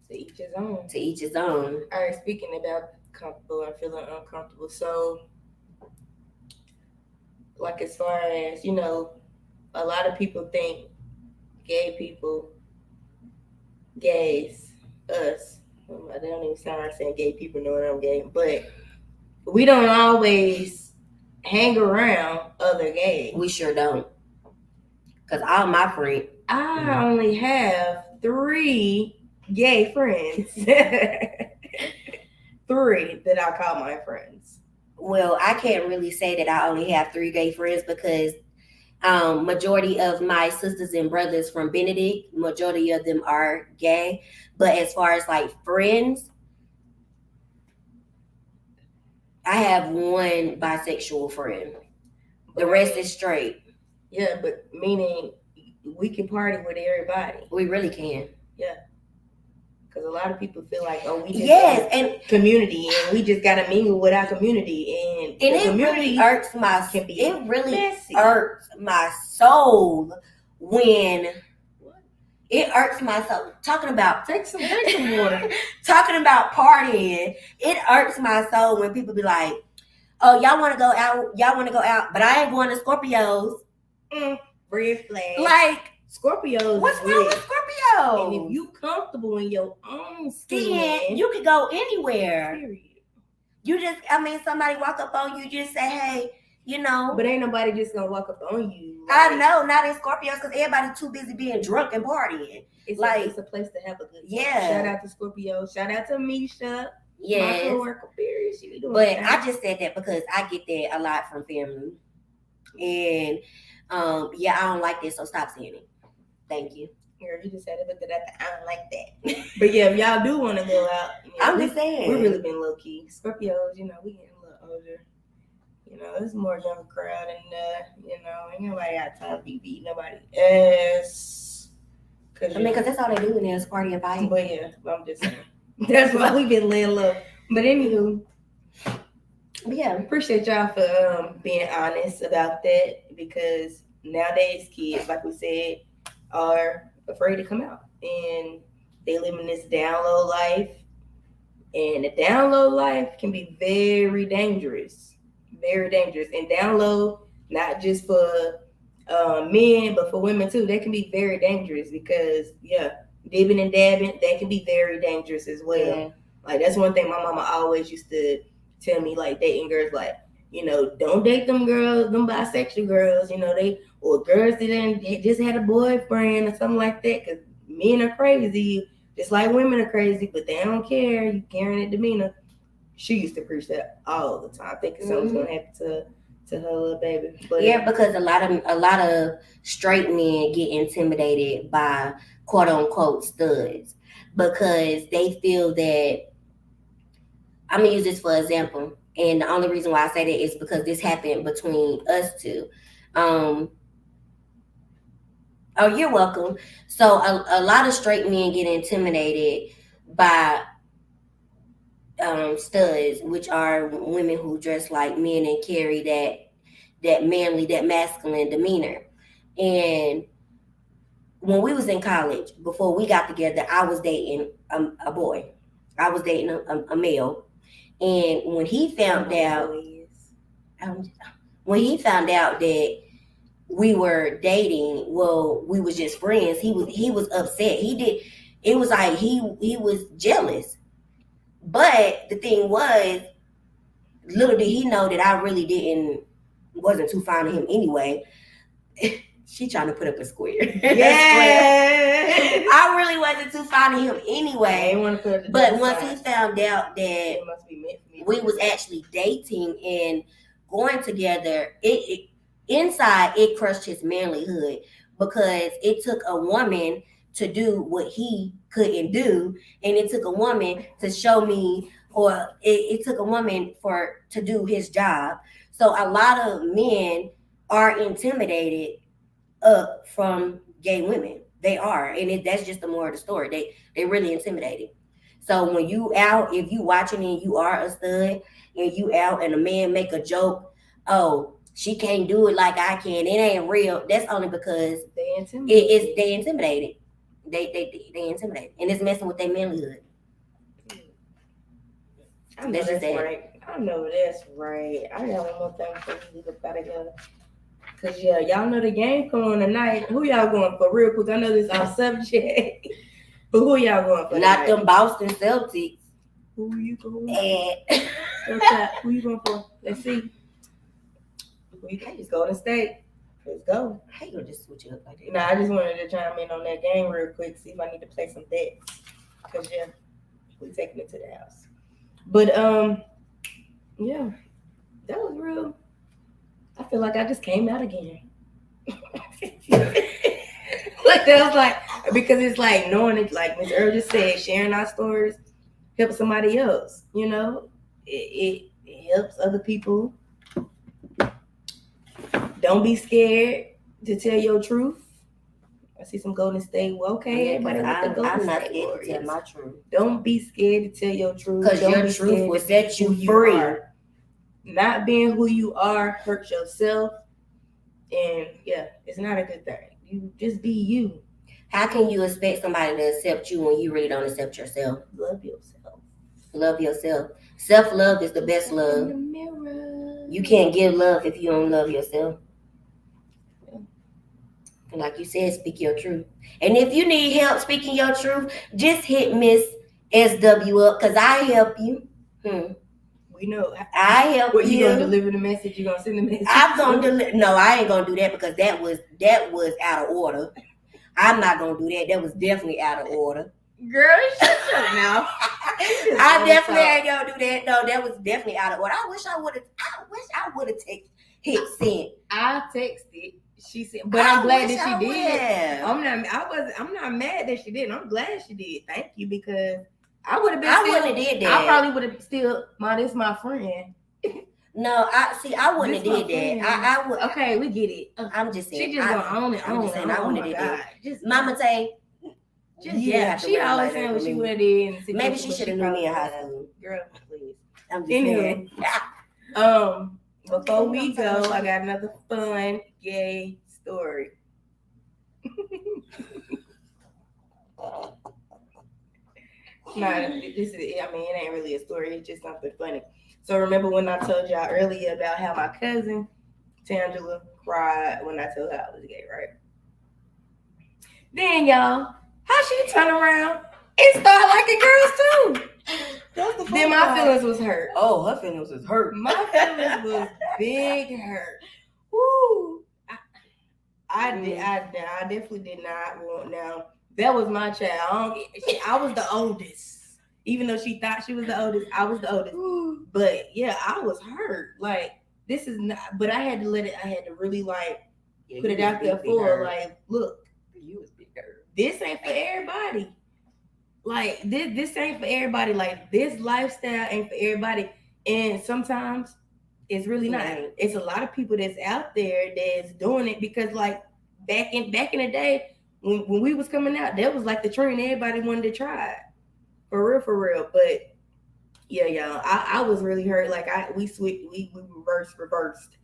to each his own. To each his own. All right, speaking about comfortable and feeling uncomfortable, so. Like, as far as, a lot of people think gay people, gays, us, I don't even sound like saying gay people knowing I'm gay, but we don't always hang around other gays. We sure don't. Because all my friends. I only have 3 gay friends. 3 that I call my friends. Well, I can't really say that I only have 3 gay friends because majority of my sisters and brothers from Benedict, majority of them are gay. But as far as like friends, I have 1 bisexual friend. The rest is straight. Yeah, but meaning we can party with everybody. We really can. Yeah. Because a lot of people feel like, we just and community, and we just gotta mingle with our community, and it really irks my soul when it irks my soul. Talking about drink some water. Talking about partying, it irks my soul when people be like, "Oh, y'all want to go out? But I ain't going to Scorpios." Red flag. Like, Scorpios What's is wrong lit. with Scorpio? And if you comfortable in your own skin, then you could go anywhere. period. You just, I mean, somebody walk up on you, just say, hey, you know. But ain't nobody just gonna walk up on you. I know, not in Scorpios, because everybody too busy being drunk and partying. It's a place to have a good time. Yeah. Shout out to Scorpio. Shout out to Misha. Yes. My coworker, period. She be doing But that. I just said that because I get that a lot from family. And yeah, I don't like this, so stop saying it. Thank you. Girl, you just said it, but I don't like that. But yeah, if y'all do want to go out, I'm just saying. We really been low key. Scorpios, you know, we getting a little older. You know, it's more younger crowd, and you know, ain't nobody got time to be beating nobody ass. I mean, because that's all they do in there is party and fight. But yeah, I'm just saying. That's why we been laying low. But anywho, yeah, appreciate y'all for being honest about that, because nowadays kids, like we said, are afraid to come out, and they live in this down low life, and the down low life can be very dangerous. Very dangerous. And down low, not just for men, but for women too, they can be very dangerous, because dibbing and dabbing, that can be very dangerous as well. Yeah. Like, that's one thing my mama always used to tell me, like, dating girls, like, you know, don't date them girls, them bisexual girls, you know, or girls that just had a boyfriend or something like that, because men are crazy, just like women are crazy, but they don't care. You carrying a demeanor. She used to preach that all the time, thinking something's gonna happen to her little baby. But yeah, because a lot of straight men get intimidated by quote unquote studs, because they feel that, I'm gonna use this for example, and the only reason why I say that is because this happened between us two. Oh, you're welcome. So a lot of straight men get intimidated by studs, which are women who dress like men and carry that manly, that masculine demeanor. And when we was in college, before we got together, I was dating a boy. I was dating a male. And when he found out, that we were dating, well, we was just friends, he was upset. It was like he was jealous. But the thing was, little did he know that I really wasn't too fond of him anyway. She trying to put up a square. Yeah. I really wasn't too fond of him anyway. But once he found out that we was actually dating and going together, inside it crushed his manlyhood, because it took a woman to do what he couldn't do, and it took a woman to show me, or it took a woman to do his job. So a lot of men are intimidated from gay women. They are, and that's just the moral of the story. They really intimidated. So when you out, if you watching and you are a stud, and you out and a man make a joke, oh, she can't do it like I can, it ain't real. That's only because they intimidated. They intimidated. They intimidated, and it's messing with their manlyhood. I know that's right. I know that's right. I got one more thing before we leave up out of here. Cause yeah, y'all know the game coming tonight. Who y'all going for, real quick? I know this is our subject, but who y'all going for? Not them Boston Celtics. Who you going for? Who you going for? Let's see. It's Golden State. Let's go. How you gonna just switch it up like that? Nah, I just wanted to chime in on that game real quick, see if I need to play some bets. Cause yeah, we taking it to the house. But yeah, that was real. I feel like I just came out again. Like, that was like, because it's like knowing it, like Miss Earl just said, sharing our stories helps somebody else. You know, it helps other people. Don't be scared to tell your truth. I see some Golden State. Well, okay, everybody I'm not scared to tell my truth. Don't be scared to tell your truth. Because your truth will set you free. Not being who you are hurts yourself. And yeah, it's not a good thing. You just be you. How can you expect somebody to accept you when you really don't accept yourself? Love yourself. Love yourself. Self-love is the best love. In the mirror. You can't give love if you don't love yourself. Like you said, speak your truth. And if you need help speaking your truth, just hit Miss SW up because I help you. We know. I help What, you. you gonna deliver the message? You gonna send the message? I'm gonna deliver. No, I ain't gonna do that because that was out of order. I'm not gonna do that. That was definitely out of order. Girl, shut your mouth. I definitely ain't gonna do that. No, that was definitely out of order. I wish I would have hit send. I texted. She said, but I'm glad that she did. Have. I'm not mad that she did. I'm glad she did. Thank you, because I would have been. I wouldn't have did that. I probably would have still. This is my friend. No, I wouldn't have did that. I would. Okay, we get it. I'm just saying. She just gonna own it. I'm just saying. I wouldn't have did that. Just Mama Tay. She always saying what she would have did. Maybe she should have knew me in high school. Girl, please. I'm just saying. Before we go, I got another fun gay story. It ain't really a story. It's just something funny. So remember when I told y'all earlier about how my cousin Tangela cried when I told her I was gay, right? Then y'all, how she turn around and start liking girls too. Then my feelings was hurt. Oh, her feelings was hurt. My feelings was big hurt. Woo! I definitely did not want. Now that was my child. I was the oldest. Even though she thought she was the oldest, I was the oldest. But yeah, I was hurt. Like, this is not. But I had to let it. I had to really put it out there for look. You was big hurt. This ain't for everybody. Like this ain't for everybody. Like, this lifestyle ain't for everybody. And sometimes it's really not. It's a lot of people that's out there that's doing it because back in the day when we was coming out, that was like the trend. Everybody wanted to try it. For real. But yeah, y'all, I was really hurt. Like, we reversed.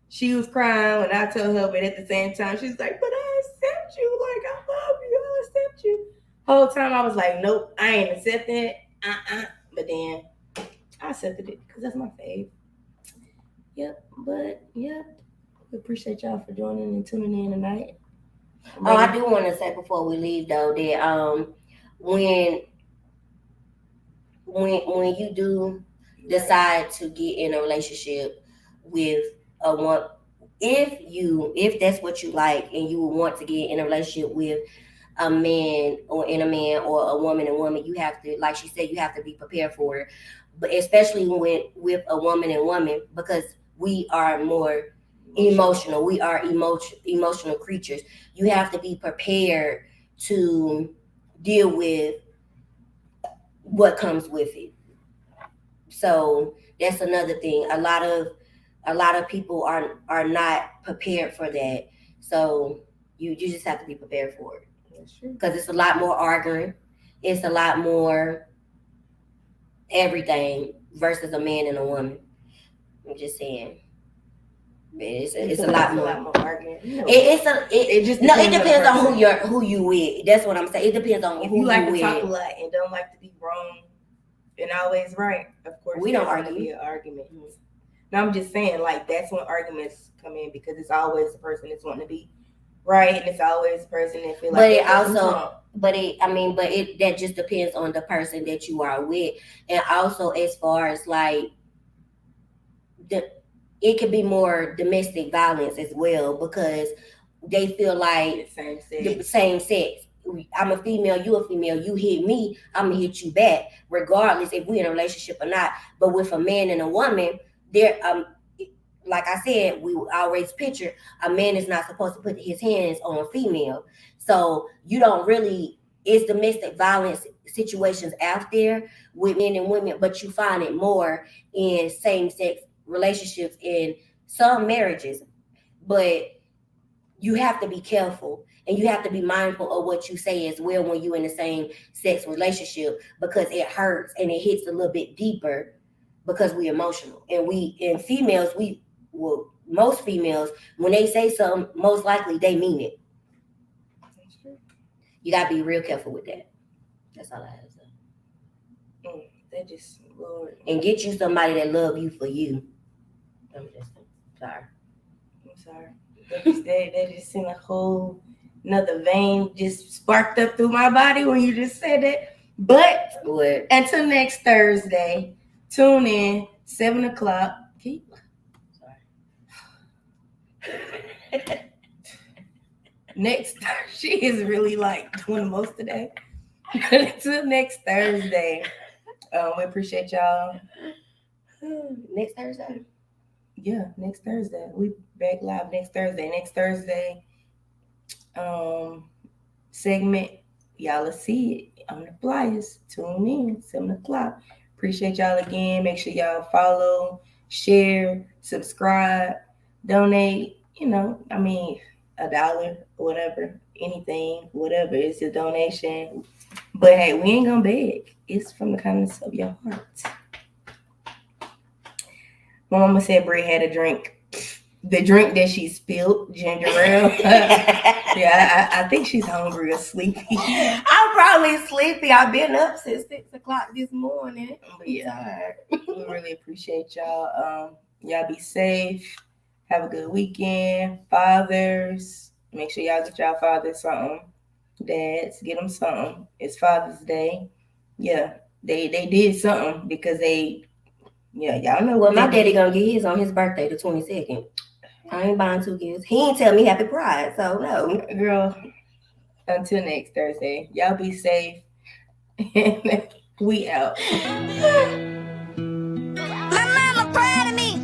She was crying when I told her, but at the same time, she's like, "But I accept you. Like, I love you. I accept you." Whole time I was like, "Nope, I ain't accepting it." But then I accepted it because that's my fave. Yep. We appreciate y'all for joining and tuning in tonight. Oh, I do want to say before we leave though that when you do decide to get in a relationship with a one, if that's what you like and you would want to get in a relationship with a man or a woman and woman, you have to, like she said, you have to be prepared for it. But especially with a woman and woman, because we are more emotional. We are emotional creatures. You have to be prepared to deal with what comes with it. So that's another thing. A lot of people are not prepared for that. So you just have to be prepared for it. Because it's a lot more arguing. It's a lot more everything versus a man and a woman. I'm just saying. It's a lot more argument. It depends on who you with. That's what I'm saying. It depends on who you like to talk a lot and don't like to be wrong and always right. Of course, we don't argue. Be an argument. No, I'm just saying, like, that's when arguments come in, because it's always the person that's wanting to be right, and it's always the person that feel like. That just depends on the person that you are with, and also as far as it could be more domestic violence as well, because they feel like the same sex. I'm a female, you a female, you hit me, I'm gonna hit you back, regardless if we're in a relationship or not. But with a man and a woman, there like I said, we always picture a man is not supposed to put his hands on a female. So you don't really, it's domestic violence situations out there with men and women, but you find it more in same-sex relationships in some marriages. But you have to be careful and you have to be mindful of what you say as well when you're in the same sex relationship, because it hurts and it hits a little bit deeper because we're emotional. And females, most females, when they say something, most likely they mean it. That's true. You gotta be real careful with that. That's all I have to say. That just, Lord. And get you somebody that love you for you. I'm sorry. That just sent a whole another vein just sparked up through my body when you just said that. But What? until next Thursday, tune in 7:00. Next, she is really like doing the most today. Until next Thursday, we appreciate y'all. Next Thursday. Yeah, next Thursday. We back live next Thursday. Next Thursday, segment. Y'all will see it on the flyers. Tune in 7:00. Appreciate y'all again. Make sure y'all follow, share, subscribe, donate. $1, whatever, anything, whatever. It's a donation. But hey, we ain't gonna beg. It's from the kindness of your heart. My mama said Brie had a drink. The drink that she spilled, ginger ale. Yeah, I think she's hungry or sleepy. I'm probably sleepy. I've been up since 6:00 this morning. But yeah, we really appreciate y'all. Y'all be safe. Have a good weekend. Fathers, make sure y'all get y'all fathers something. Dads, get them something. It's Father's Day. Yeah, they did something because y'all know. Well, my daddy gonna get his on his birthday, the 22nd. I ain't buying 2 gifts. He ain't tell me happy pride, so no. Girl, until next Thursday, y'all be safe. We out. My mama proud of me.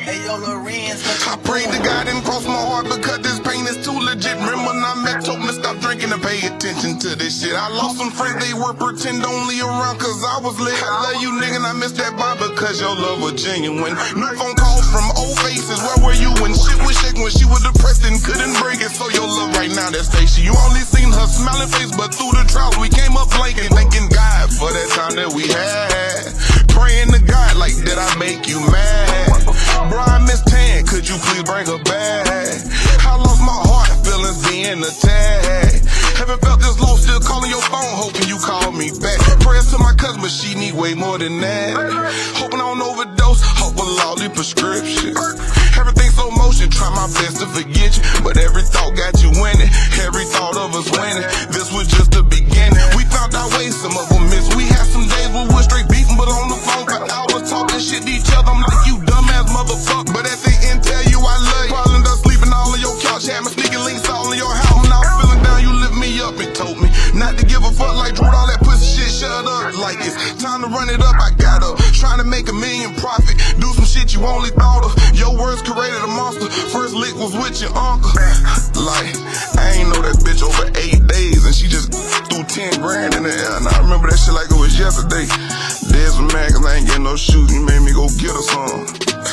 Hey, yo, Lorenz, I prayed to God and crossed my heart because this pain is too legit. Remember when I met, told me to stop drinking and pay attention to this shit. I lost some friends, they were pretend only around cause I was lit. I love you, nigga, and I miss that vibe because your love was genuine. New phone calls from old faces, where were you when shit was shaking, when she was depressed and couldn't break it? So your love right now, that station. You only seen her smiling face, but through the trials we came up blanking. Thanking God for that time that we had. Praying to God like, did I make you mad? Bro, I miss Tan, could you please bring her back? I lost my heart, feelings being attacked. Haven't felt this low, still calling your phone, hoping you call me back. Prayers to my cousin, but she need way more than that. Hoping I don't overdose, hope with all the prescriptions. Everything so motion, try my best to forget you, but every thought got you winning. Every thought of us winning, this was just the beginning. We found our way, some of them missed. We had some days where we're straight beefing, but on the phone for hours talking shit to each other. I'm like, you dumbass motherfucker, but at the end tell you I love you. Falling down, sleeping all on your couch, had my sneaking links all in your house. When I was feeling down, you lift me up and told me not to give a fuck like Drew, all that pussy shit, shut up. Like it's time to run it up, I got up. Trying to make $1 million profit, do some shit you only thought of. Your words created a monster, first lick was with your uncle. Like, I ain't know that bitch over 8 days, and she just threw 10 grand in the air. And I remember that shit like it was yesterday. Dez was mad cause I ain't getting no shoes, he made me go get her some.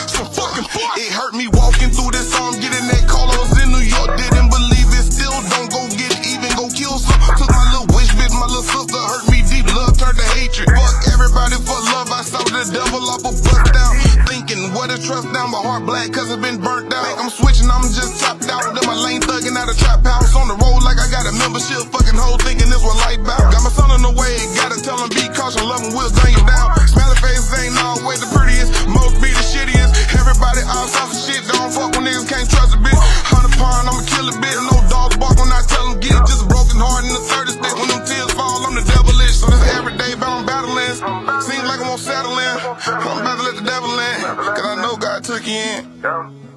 So fucking fuck. It hurt me walking through this song, getting that call. I was in New York, didn't believe it. Still don't go get it, even go kill some. Took my little wish, bitch, my little sister hurt me deep. Love turned to hatred. Fuck everybody for love. I saw the devil off a bust down. Thinking what a trust down, my heart black cause it been burnt out. Think I'm switching, I'm just topped out. Then my lane thugging out a trap house on the road like I got a membership. Fucking hoe thinking this what life bout. Got my son on the way, gotta tell him be cautious, love him, we'll gun you down. Smiling faces ain't always the prettiest, most be the shittiest. Everybody all sorts of shit, don't fuck when niggas can't trust a bitch. 100 pound, I'ma kill a bitch. No dogs bark when I tell them get it. Just a broken heart in the 30 stick. When them tears fall, I'm the devilish. So this everyday bound battling. Seems like I'm gonna settle in. I'm about to let the devil in, cause I know God took you in.